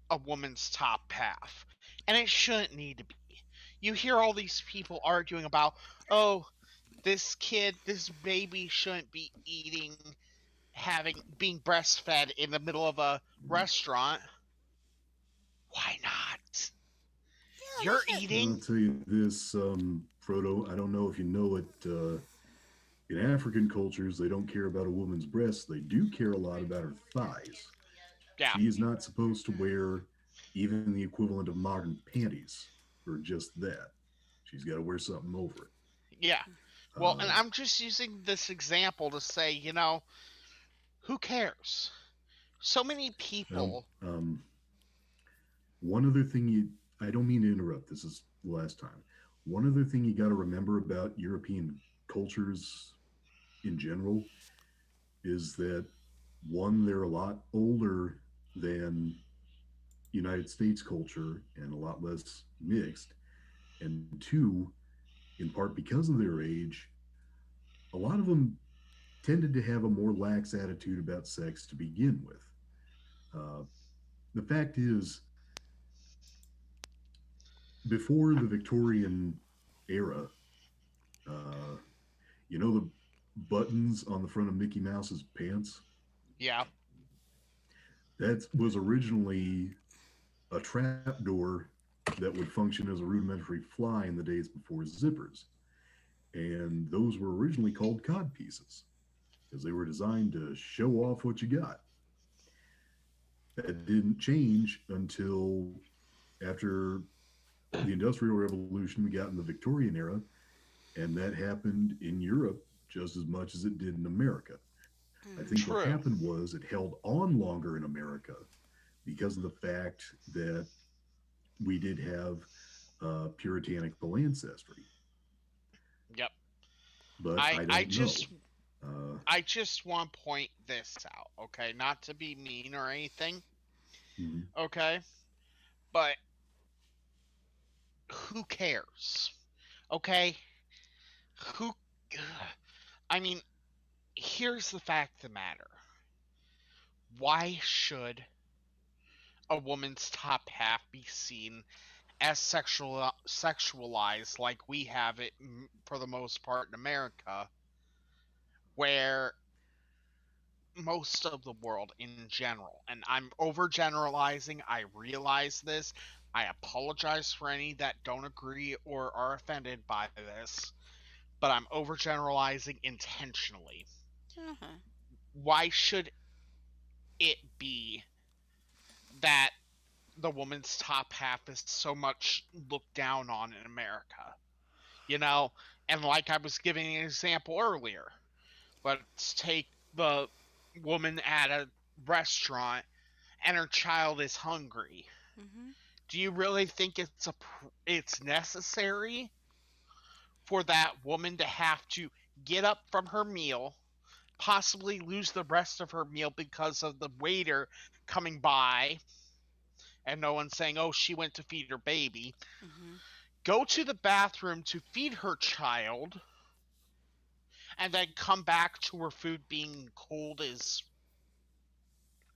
a woman's top half, and it shouldn't need to be. You hear all these people arguing about, oh, this baby shouldn't be eating, being breastfed in the middle of a restaurant. Why not? Yeah, You're they should. I'll eating. tell you this, Frodo. I don't know if you know it. In African cultures, they don't care about a woman's breasts. They do care a lot about her thighs. Yeah, She is not supposed to wear even the equivalent of modern panties or just that. She's got to wear something over it. yeah. Well, and Uh, I'm just using this example to say, who cares? So many well, people. one other thing I don't mean to interrupt. This is the last time. One other thing you got to remember about European cultures in general is that one, they're a lot older than United States culture and a lot less mixed. And two, in part because of their age, a lot of them tended to have a more lax attitude about sex to begin with. Uh, the fact is, before the Victorian era, uh, you know the buttons on the front of Mickey Mouse's pants? Yeah, That was originally a trap door that would function as a rudimentary fly in the days before zippers. And those were originally called cod pieces because they were designed to show off what you got. That didn't change until after the Industrial Revolution. We got in the Victorian era, and that happened in Europe just as much as it did in America. I think what true. happened was it held on longer in America because of the fact that we did have puritanical ancestry. Yep. But I I I don't know. just Uh, I just want to point this out, okay? Not to be mean or anything, mhm. okay? But who cares? Okay? Who I mean, here's the fact of the matter. Why should a woman's top half be seen as sexualized like we have it for the most part in America, where most of the world in general, and I'm overgeneralizing, I realize this. I apologize for any that don't agree or are offended by this, but I'm overgeneralizing intentionally. Uh-huh. Why should it be that the woman's top half is so much looked down on in America? You know, and like I was giving an example earlier, let's take the woman at a restaurant and her child is hungry. Mhm. Do you really think it's necessary for that woman to have to get up from her meal, possibly lose the rest of her meal because of the waiter coming by and no one saying, "Oh, she went to feed her baby," Mhm. go to the bathroom to feed her child, and then come back to her food being cold as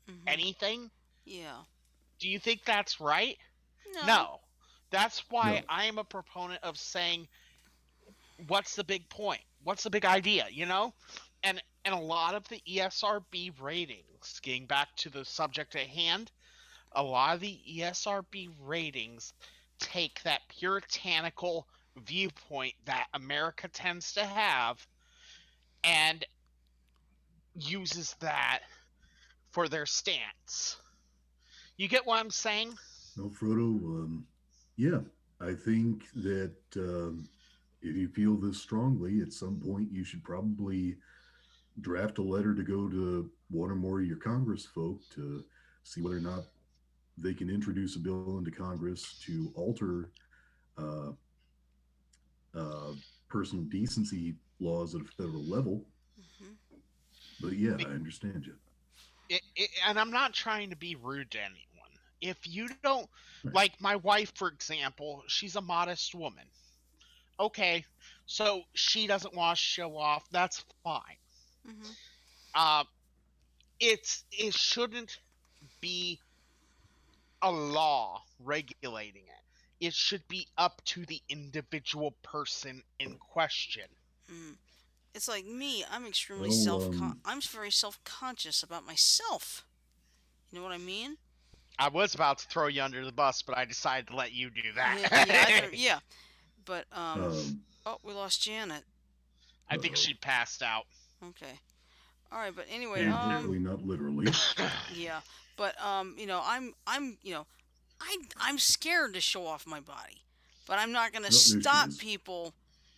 Mhm. anything? Yeah. Do you think that's right? No. No. That's why No. I am a proponent of saying, what's the big point? What's the big idea, you know? And a lot of the ESRB ratings, getting back to the subject at hand, a lot of the ESRB ratings take that puritanical viewpoint that America tends to have and uses that for their stance. You get what I'm saying? No, Frodo. Yeah, I think that if you feel this strongly, at some point you should probably draft a letter to go to one or more of your Congress folk to see whether or not they can introduce a bill into Congress to alter uh, uh, personal decency laws at a federal level. Mhm. But yeah, I understand you. And I'm not trying to be rude to anyone. If you don't, Right. like my wife, for example, she's a modest woman. Okay, so she doesn't want to show off. That's fine. Mhm. Uh, it shouldn't be a law regulating it. It should be up to the individual person in question. Mm. It's like me. I'm extremely Well, I'm very self-conscious about myself. You know what I mean? I was about to throw you under the bus, but I decided to let you do Yeah. Yeah. that. Yeah. But um, Oh, we lost Janet. I think oh, she passed out. Okay. All right. But anyway. and hopefully not literally. Yeah. But I'm scared to show off my body, but I'm not gonna Oh, there she stop is. people.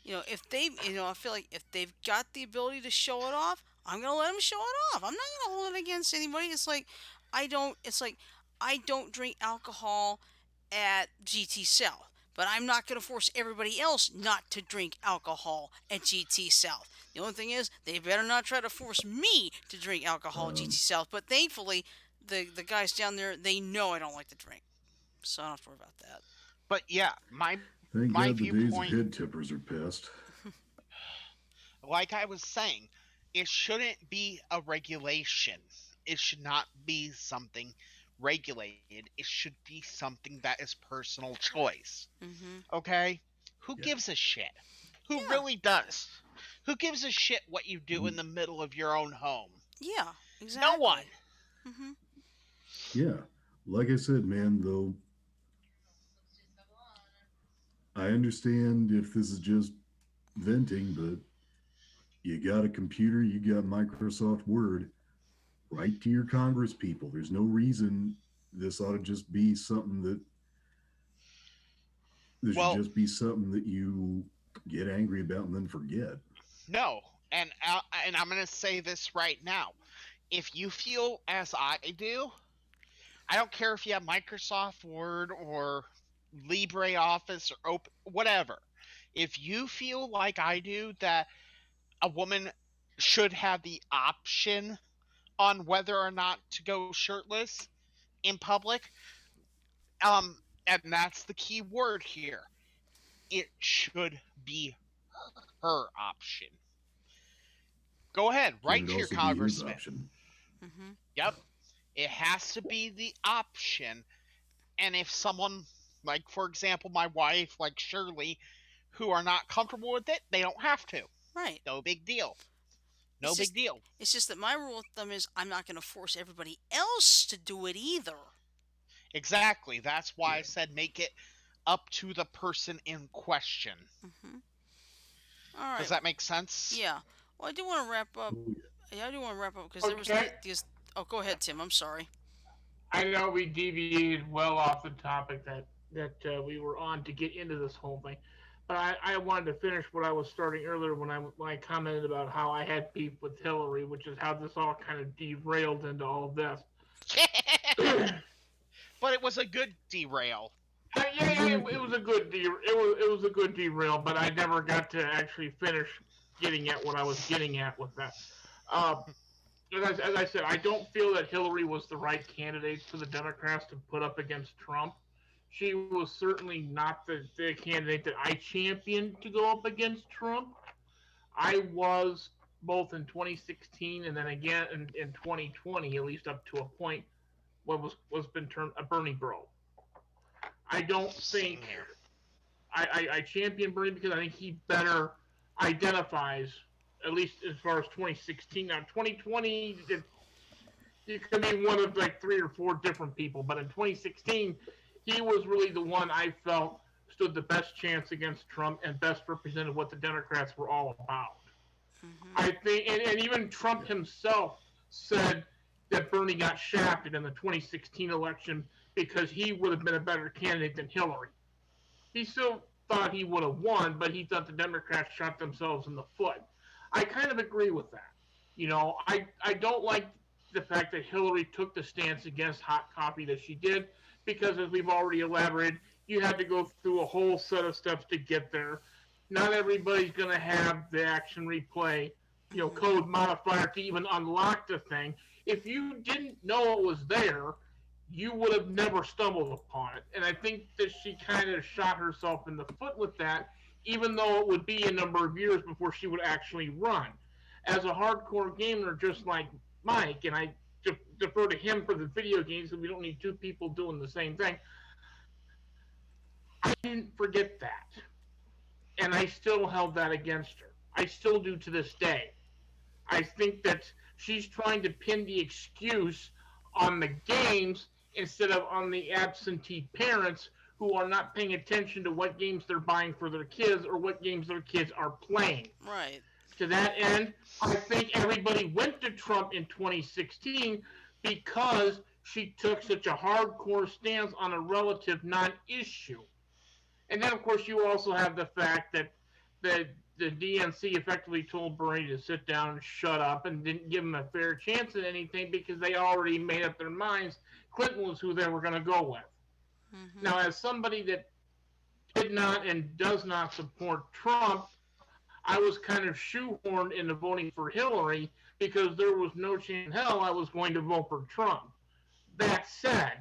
If they, I feel like if they've got the ability to show it off, I'm gonna let them show it off. I'm not gonna hold it against anybody. It's like I don't. It's like I don't drink alcohol at GT South, but I'm not gonna force everybody else not to drink alcohol at GT South. The only thing is, they better not try to force me to drink alcohol at GT Um, South. But thankfully, the guys down there, they know I don't like to drink, so I don't have to worry about that. But yeah, my Thank my God the days of viewpoint, head tippers are past. like I was saying, it shouldn't be a regulation. It should not be something regulated. It should be something that is personal choice. Mhm. Okay? Who Yeah. gives a shit? Who Yeah. really does? Who gives a shit what you do in Nope. the middle of your own home? Yeah. No one. Exactly. Mhm. Yeah. Like I said, man, though, I understand if this is just venting, but you got a computer, you got Microsoft Word, write to your Congress people. There's no reason this ought to just be something that this should Well, just be something that you get angry about and then forget. no. And I'm going to say this right now. If you feel as I do, I don't care if you have Microsoft Word or LibreOffice or Open, whatever. If you feel like I do that a woman should have the option on whether or not to go shirtless in public, um, and that's the key word here. It should be her option. Go ahead, Can write it to your also be his congressman. option? Mhm. Yep, it has to be the option. And if someone, like for example, my wife, like Shirley, who are not comfortable with it, they don't have to. Right. No big deal. It's No just big deal. it's just that my rule of thumb is I'm not going to force everybody else to do it either. Exactly. That's why Yeah. I said make it up to the person in question. Hmm. All Does right. that make sense? Yeah. Well, I do want to wrap up. Oh, Yeah, I do want to wrap up because there was Okay. this. Oh, go ahead, Tim. I'm sorry. I know we deviated well off the topic that we were on to get into this whole thing, but I wanted to finish what I was starting earlier when I commented about how I had beef with Hillary, which is how this all kind of derailed into all of this. But it was a good derail. It was a good it was a good derail, but I never got to actually finish getting at what I was getting at with that. Uh, as I said, I don't feel that Hillary was the right candidate for the Democrats to put up against Trump. She was certainly not the candidate that I championed to go up against Trump. I was both in 2016 and then again in 2020, at least up to a point, what was been termed a Bernie bro. I don't Same think here. I champion Bernie because I think he better identifies, at least as far as 2016. Now 2020, you could be one of like three or four different people, but in 2016, he was really the one I felt stood the best chance against Trump and best represented what the Democrats were all about. Hmm. I think, and even Trump himself said that Bernie got shafted in the 2016 election because he would have been a better candidate than Hillary. He still thought he would have won, but he thought the Democrats shot themselves in the foot. I kind of agree with that. I don't like the fact that Hillary took the stance against hot copy that she did because, as we've already elaborated, you had to go through a whole set of steps to get there. Not everybody's going to have the action replay, Hmm. code modifier to even unlock the thing. If you didn't know it was there, you would have never stumbled upon it. And I think that she kind of shot herself in the foot with that, even though it would be a number of years before she would actually run. As a hardcore gamer, just like Mike, and I defer to him for the video games, so we don't need two people doing the same thing. I didn't forget that. And I still held that against her. I still do to this day. I think that she's trying to pin the excuse on the games instead of on the absentee parents who are not paying attention to what games they're buying for their kids or what games their kids are playing. Right. To that end, I think everybody went to Trump in 2016 because she took such a hardcore stance on a relative non issue. And then, of course, you also have the fact that the DNC effectively told Bernie to sit down and shut up and didn't give him a fair chance at anything because they already made up their minds Clinton was who they were going to go with. Hmm. Now, as somebody that did not and does not support Trump, I was kind of shoehorned into voting for Hillary because there was no chance in hell I was going to vote for Trump. That said,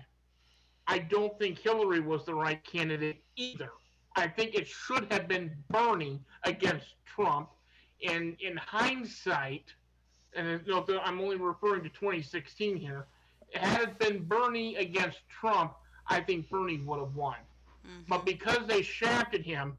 I don't think Hillary was the right candidate either. I think it should have been Bernie against Trump. And in hindsight, and I'm only referring to 2016 here, had it been Bernie against Trump, I think Bernie would have won. But Hmm. because they shafted him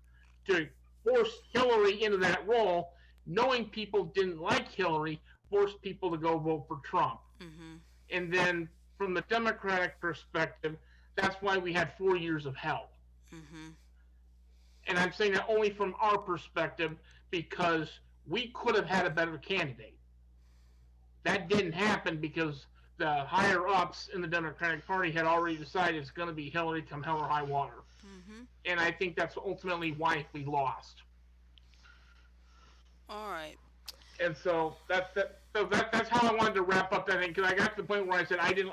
to force Hillary into that role, knowing people didn't like Hillary, forced people to go vote for Trump. Hmm. And then from the Democratic perspective, that's why we had 4 years of hell. Hmm. And I'm saying that only from our perspective because we could have had a better candidate. That didn't happen because the higher ups in the Democratic Party had already decided it's going to be Hillary come hell or high water. Hmm. And I think that's ultimately why we lost. All right. And so that's how I wanted to wrap up that thing because I got to the point where I said I didn't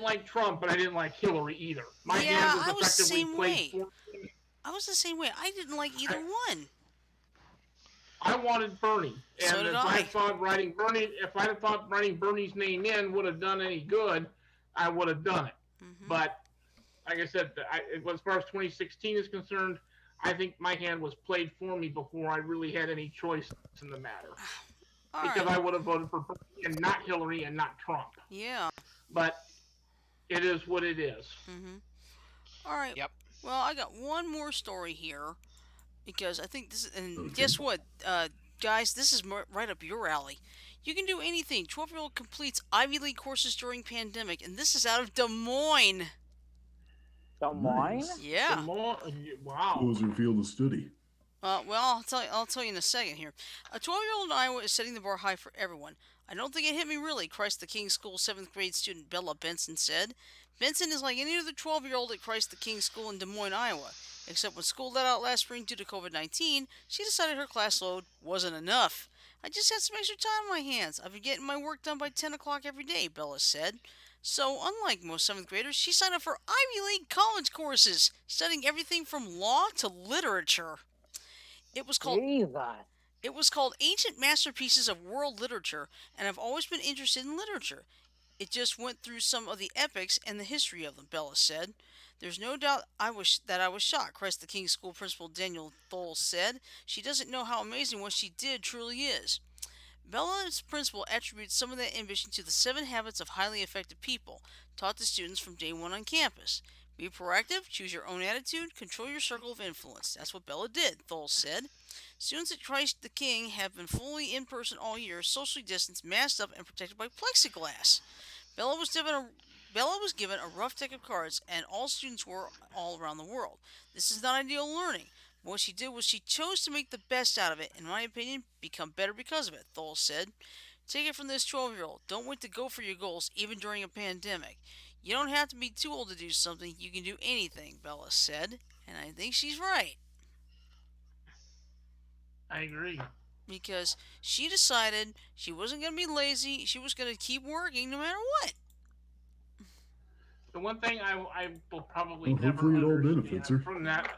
like Trump, but I didn't like Hillary either. My hand Yeah, was I was the effectively same played way. for. I was the same way. I didn't like either I, one. I wanted Bernie, So and did if I I. thought writing Bernie, if I had thought writing Bernie's name in would have done any good, I would have done it. Hmm. But like I said, as far as 2016 is concerned, I think my hand was played for me before I really had any choice in the matter, All because right. I would have voted for Bernie and not Hillary and not Trump. Yeah. But it is what it is. Hmm. All right. Yep. Well, I got one more story here because I think this is, and Okay. guess what? Guys, this is right up your alley. You can do anything. 12-year-old completes Ivy League courses during pandemic, and this is out of Des Moines. Des Moines? Nice. The Yeah. more, What wow. was her field of study? Well, I'll tell you in a second here. A 12-year-old in Iowa is setting the bar high for everyone. I don't think it hit me really, Christ the King School 7th grade student Bella Benson said. Benson is like any other 12-year-old at Christ the King School in Des Moines, Iowa. Except when school let out last spring due to COVID-19, she decided her class load wasn't enough. I just had some extra time on my hands. I've been getting my work done by 10 o'clock every day, Bella said. So, unlike most 7th graders, she signed up for Ivy League college courses, studying everything from law to literature. It was called Jesus. it was called Ancient Masterpieces of World Literature, and I've always been interested in literature. It just went through some of the epics and the history of them, Bella said. There's no doubt I was shocked, Christ the King School Principal Daniel Thole said. She doesn't know how amazing what she did truly is. Bella's principal attributes some of that ambition to the 7 habits of highly effective people, taught to students from day one on campus. Be proactive, choose your own attitude, control your circle of influence. That's what Bella did, Thole said. Students at Christ the King have been fully in person all year, socially distanced, masked up, and protected by plexiglass. Bella was given a Bella was given a rough deck of cards, and all students were all around the world. This is not ideal learning. What she did was she chose to make the best out of it, in my opinion, become better because of it, Thole said. Take it from this 12-year-old. Don't wait to go for your goals, even during a pandemic. You don't have to be too old to do something. You can do anything, Bella said. And I think she's right. I agree. Because she decided she wasn't going to be lazy. She was going to keep working no matter what. The one thing I will probably Well, never hopefully it all benefits understand her. from that,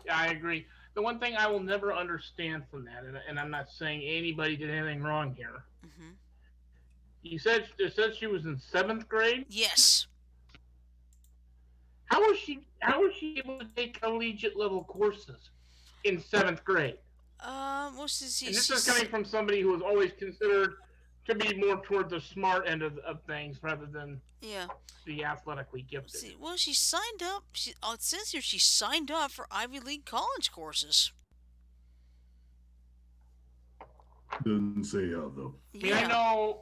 yeah, I agree. The one thing I will never understand from that, and I'm not saying anybody did anything wrong here. Hmm. You said she was in 7th grade. Yes. How was she able to take collegiate level courses in 7th grade? What's this? And this is coming from somebody who was always considered to be more toward the smart end of things rather than Yeah. the athletically gifted. See, well, she signed up. It says here she signed up for Ivy League college courses. Doesn't say how though. I mean, I Yeah. know,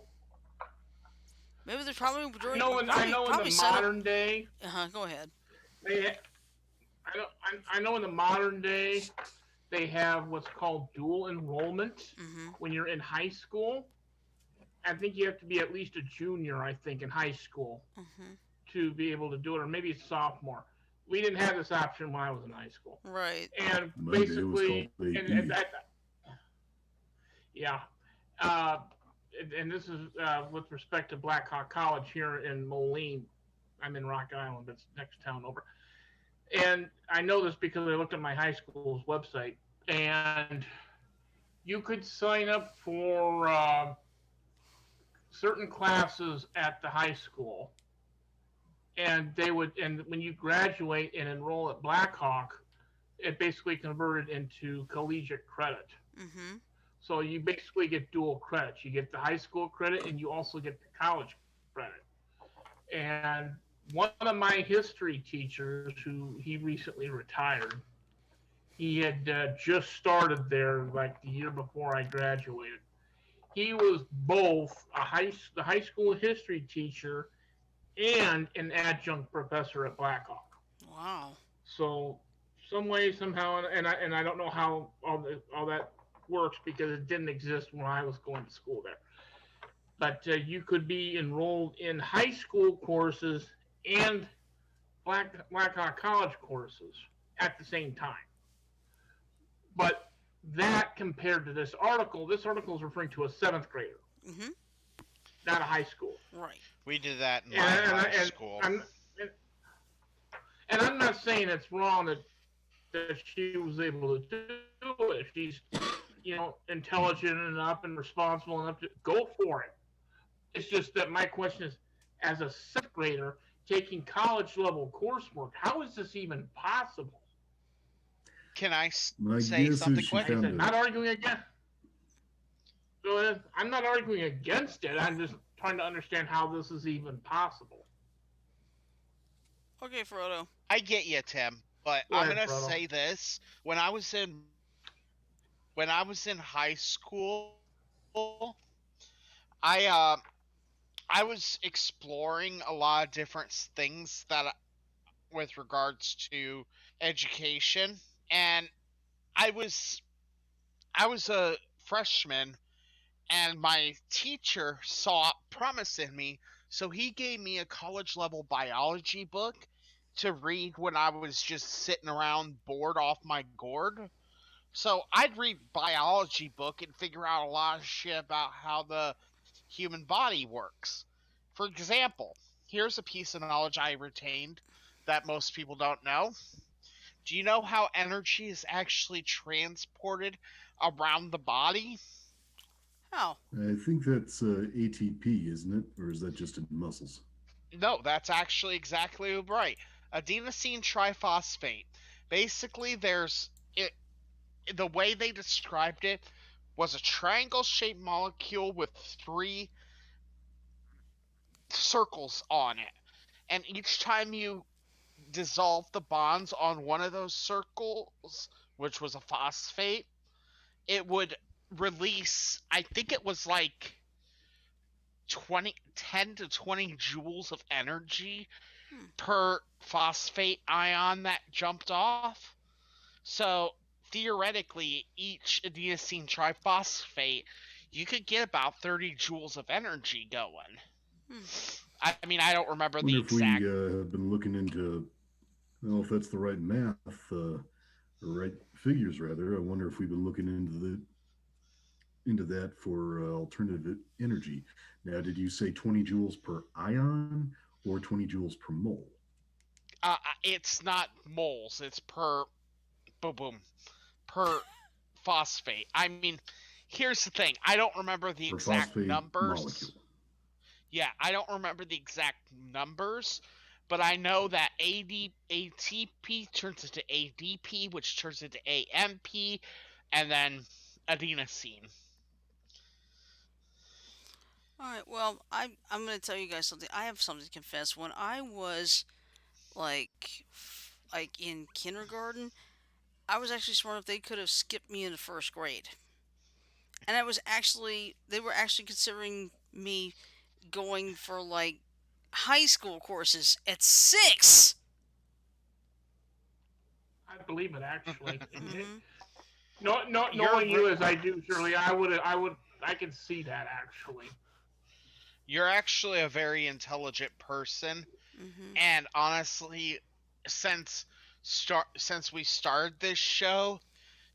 Maybe they're probably I during. know, I know. In Probably the set up. modern day, Go ahead. they, I know in the modern day, they have what's called dual enrollment Mm-hmm. when you're in high school. I think you have to be at least a junior, I think, in high school Mm-hmm. to be able to do it, or maybe a sophomore. We didn't have this option when I was in high school. Right. And My day was basically, called and AP. yeah. Uh, and this is with respect to Black Hawk College here in Moline. I'm in Rock Island, that's next town over. And I know this because I looked at my high school's website, and you could sign up for certain classes at the high school, and when you graduate and enroll at Blackhawk, it basically converted into collegiate credit. Mm-hmm. So you basically get dual credits. You get the high school credit, and you also get the college credit. And one of my history teachers, who he recently retired, he had just started there like the year before I graduated. He was both the high school history teacher and an adjunct professor at Blackhawk. Wow. So some way, somehow, and I don't know how all that works because it didn't exist when I was going to school there. But you could be enrolled in high school courses and Blackhawk College courses at the same time. But that compared to this article is referring to a 7th grader, Mm-hmm. not a high school. Right. We did that in my And, high and, school. and I'm not saying it's wrong that she was able to do it. If she's, intelligent enough and responsible enough to go for it. It's just that my question is, as a 7th grader taking college level coursework, how is this even possible? Can I My say guess something is she quick? found I'm not arguing against. Go ahead. I'm not arguing against it. I'm just trying to understand how this is even possible. Okay, Frodo. I get you, Tim, but Go I'm ahead, going to Frodo. say this. When I was in when I was in high school, I I was exploring a lot of different things with regards to education, and I was I was a freshman, and my teacher saw promise in me, so he gave me a college level biology book to read when I was just sitting around bored off my gourd. So I'd read biology book and figure out a lot of shit about how the human body works. For example, here's a piece of knowledge I retained that most people don't know. Do you know how energy is actually transported around the body? How? I think that's ATP, isn't it? Or is that just in muscles? No, that's actually exactly right. Adenosine triphosphate. Basically, the way they described it was a triangle shaped molecule with three circles on it. And each time you dissolve the bonds on one of those circles, which was a phosphate, it would release, I think it was like 10 to 20 joules of energy Hmm. per phosphate ion that jumped off. So theoretically, each adenosine triphosphate, you could get about 30 joules of energy going. Hmm. I mean, I don't remember the Wonder if exact. we have been looking into, well, if that's the right math, or right figures rather. I wonder if we've been looking into that for alternative energy. Now, did you say 20 joules per ion or 20 joules per mole? It's not moles, it's per. Boom, boom. Per phosphate. I mean, here's the thing. I don't remember the Per exact phosphate numbers. molecule. Yeah, I don't remember the exact numbers, but I know that ATP turns into ADP, which turns into AMP, and then adenosine. All right. Well, I'm gonna tell you guys something. I have something to confess. When I was like in kindergarten, I was actually smart enough they could have skipped me into first grade, and I was actually they were actually considering me going for like high school courses at 6. I believe it actually. Mm-hmm. Not you're knowing re- you as I do, Shirley, I can see that actually. you're actually a very intelligent person, Mm-hmm. and honestly, since since we started this show,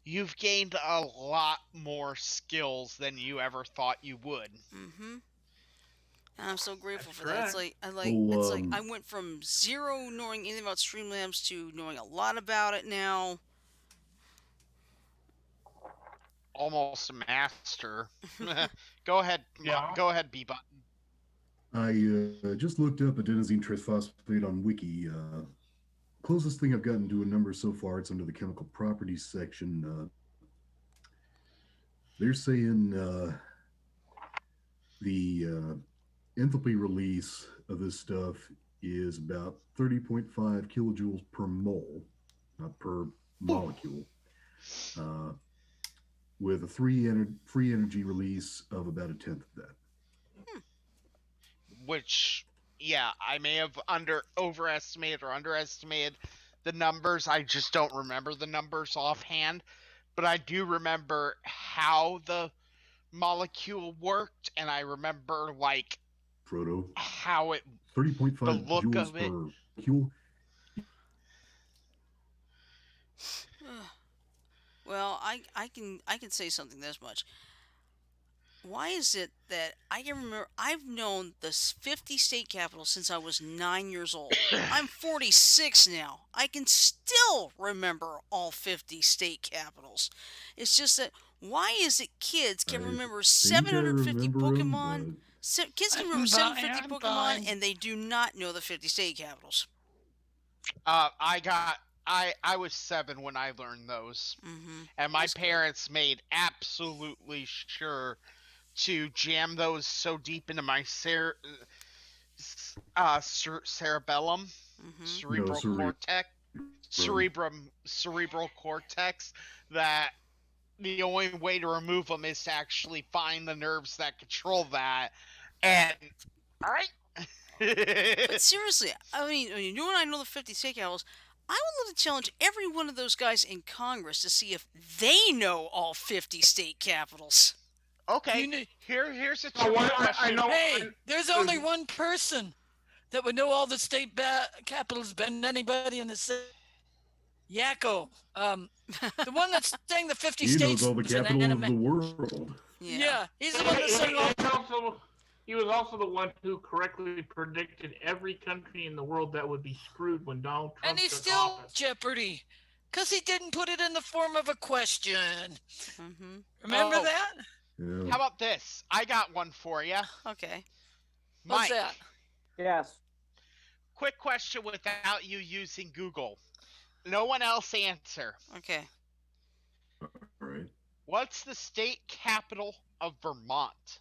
you've gained a lot more skills than you ever thought you would. Mm-hmm. And I'm so grateful That's for that. It's correct. like it's Oh, like I went from zero knowing anything about Streamlabs to knowing a lot about it now. Almost a master. Yeah. Go ahead, B button. I just looked up adenosine triphosphate on Wiki. Closest thing I've gotten to a number so far, it's under the chemical properties section. They're saying the enthalpy release of this stuff is about 30.5 kilojoules per mole, not per molecule, uh, with a free energy release of about a tenth of that. Which, yeah, I may have overestimated or underestimated the numbers. I just don't remember the numbers offhand, but I do remember how the molecule worked, and I remember like Frodo, how it, the 30.5 look joules of it. per molecule. Well, I can say something this much. Why is it that I can remember I've known the 50 state capitals since I was 9 years old. I'm 46 now. I can still remember all 50 state capitals. It's just that why is it kids can I remember think I 750 remember them, Pokemon? but Kids can remember I'm fine. 750 I'm Pokemon fine. and they do not know the 50 state capitals. I got. I was 7 when I learned those, Mm-hmm. and my That's good. parents made absolutely sure to jam those so deep into my cerebellum, Mm-hmm. cerebral cerebrum. cortex, cerebral cortex, that the only way to remove them is to actually find the nerves that control that. And all But right. seriously, I mean, you and I know the 50 state capitals. I would love to challenge every one of those guys in Congress to see if they know all 50 state capitals. Okay, You know, here's a No, trivia I question. know. hey, there's only one person that would know all the state capitals better than anybody in the city. Yakko. The one that sang the 50 He states knows all the songs in capital of anime. the world. Yeah. Yeah, he's the one that sang all. He was also the one who correctly predicted every country in the world that would be screwed when Donald Trump And he's took still office. Jeopardy. Because he didn't put it in the form of a question. Mm-hmm. Remember Oh. that? Yeah. How about this? I got one for you. Okay. What's Mike, that? Yes. quick question without you using Google. No one else answer. Okay. All right. What's the state capital of Vermont?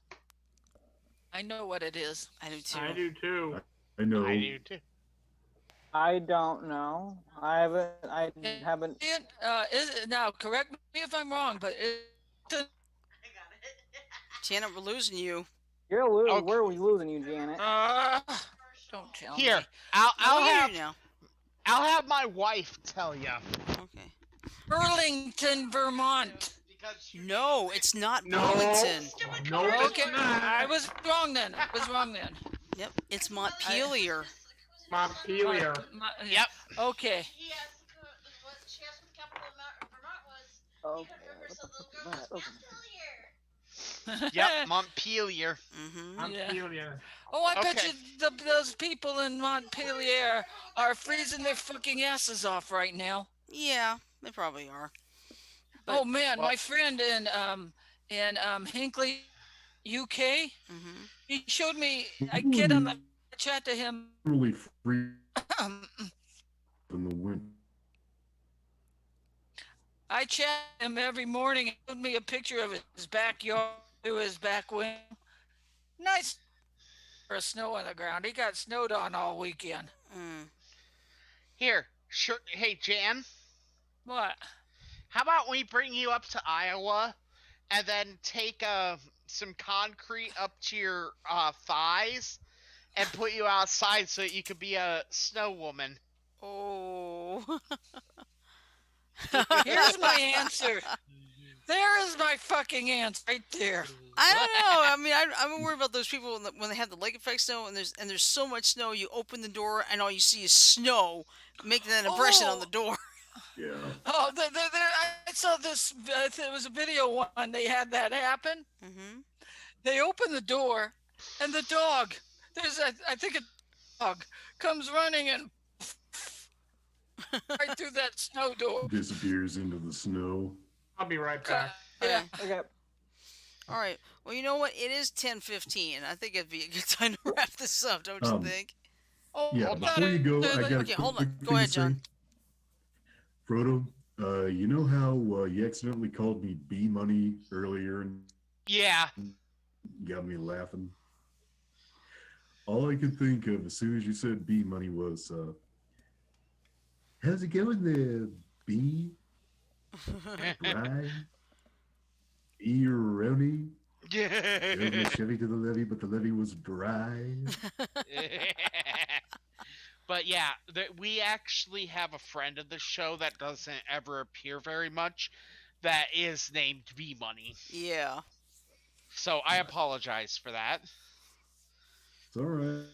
I know what it is. I do too. I do too. I know. I do too. I don't know. I haven't. I haven't. Now, correct me if I'm wrong, but Janet, we're losing you. You're losing. Okay. Where are we losing you, Janet? don't tell Here, me. I'll we hear have you now. I'll have my wife tell you. Okay. Burlington, Vermont. No, it's not No. Burlington. No, Okay, it's not. I was wrong then. Yep, it's Montpelier. Montpelier. Yep. Okay. He asked what she asked what the capital of Vermont was. Okay. Give her What so the they'll fuck is go that? to Okay. Yep, Montpelier. Mm-hmm. Montpelier. Oh, I bet Okay. you those people in Montpelier are freezing their fucking asses off right now. Yeah, they probably are. Oh man, well- my friend in Hinkley, UK, Mm-hmm. he showed me. I get on the chat to him. Really free in the winter. I chat him every morning. He showed me a picture of his backyard to his back window. Nice for snow on the ground. He got snowed on all weekend. Mm. Here, sure. Hey, Jan, What? how about we bring you up to Iowa and then take some concrete up to your thighs and put you outside so that you could be a snow woman? Oh. Here's my answer. There is my fucking answer right there. I don't know. I mean, I'm worried about those people when they have the lake effect snow and there's so much snow. You open the door and all you see is snow, making an impression on the door. Yeah. Oh, I saw this. It was a video one. They had that happen. Mm-hmm. They open the door, and the dog. I think a dog comes running and right through that snow door. Disappears into the snow. I'll be right back. Yeah. Okay. All right. Well, you know what? It is 10:15. I think it'd be a good time to wrap this up. Don't you think? Oh, Yeah, hold before on. you go, I got Okay, a hold quick on. Go thing ahead, to say. John. Frodo, you know how you accidentally called me B Money earlier and Yeah. got me laughing? All I could think of as soon as you said B Money was, how's it going there, B? Right? B Roni? Drove my Chevy to the levee, but the levee was dry. But yeah, we actually have a friend of the show that doesn't ever appear very much that is named B Money. Yeah. So I apologize for that. It's all right.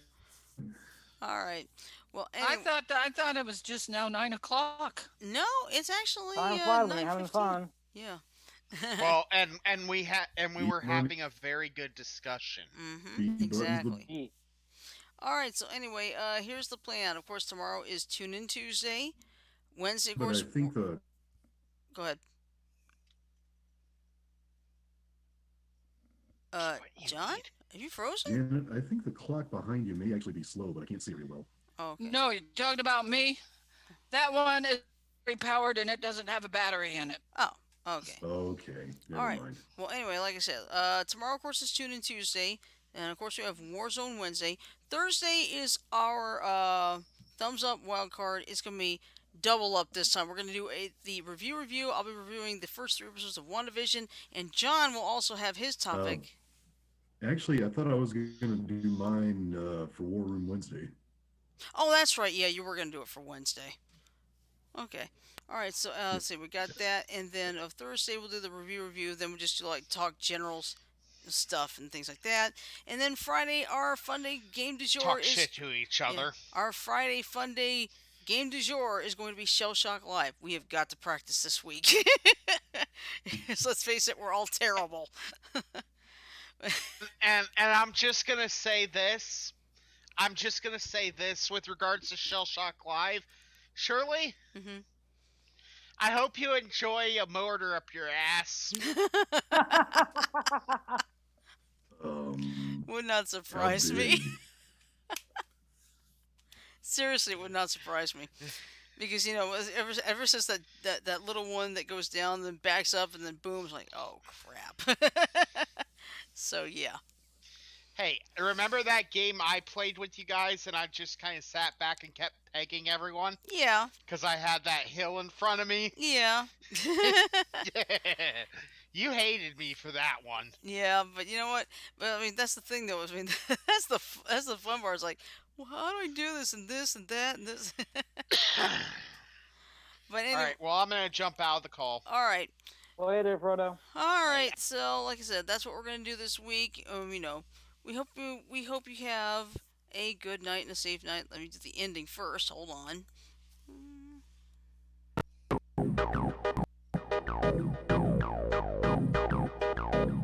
All right. Well, I anyway, thought it was just now 9:00. no, it's actually I'm fine with me, 9:15. having fun. Yeah. Well, and we were B Money. having a very good discussion. Mm-hmm. B Money's the- Exactly. Eat. All right. So anyway, here's the plan. Of course, tomorrow is Tune In Tuesday. Wednesday, of But course. I think the Go ahead. What you John, need. are you frozen? Janet, I think the clock behind you may actually be slow, but I can't see it very well. Oh, okay. No, you're talking about me. That one is battery powered and it doesn't have a battery in it. Oh, okay. Okay, never All right. mind. Well, anyway, like I said, tomorrow, of course, is Tune In Tuesday, and of course, we have Warzone Wednesday. Thursday is our Thumbs Up wild card. It's gonna be double up this time. We're going to do the review. I'll be reviewing the first three episodes of WandaVision, and John will also have his Uh, topic. Actually, I thought I was going to do mine for War Room Wednesday. Oh, that's right. Yeah, you were going to do it for Wednesday. Okay. All right. So Yep. let's see. We got that, and then of Thursday we'll do the review. Then we'll just do like talk generals stuff and things like that. And then Friday, our fun day game du jour Talk is shit to each yeah. other. Our Friday fun day game du jour is going to be Shell Shock Live. We have got to practice this week. So let's face it, we're all terrible. And I'm just gonna say this. I'm just gonna say this with regards to Shell Shock Live. Shirley, Hmm. I hope you enjoy a mortar up your ass. Would not How surprise me. big? Seriously, it would not surprise me. Because ever since that little one that goes down, then backs up, and then booms, like, oh crap. So yeah, Hey, remember that game I played with you guys and I just kind of sat back and kept pegging everyone? yeah, Because I had that hill in front of me? yeah, You hated me for that one. yeah. But you know what? But I mean, that's the thing, though. I mean, that's the fun part. It's like, well, how do I do this and that and this? But anyway, Alright, well, I'm going to jump out of the call. all right. Later, Frodo. All right, so like I said, that's what we're gonna do this week. We hope you have a good night and a safe night. Let me do the ending first. Hold on.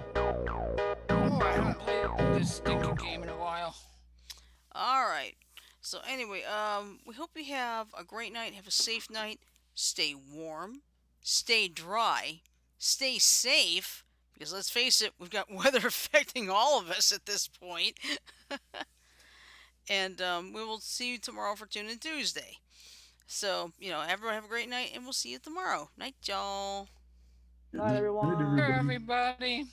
Oh, I haven't played this stinking game in a while. All right. So anyway, we hope you have a great night. Have a safe night. Stay warm. Stay dry. Stay safe. Because let's face it, we've got weather affecting all of us at this point. And we will see you tomorrow for Tune In Tuesday. So, everyone have a great night, and we'll see you tomorrow. Night, y'all. Good Night, night, everyone. everybody. Everybody.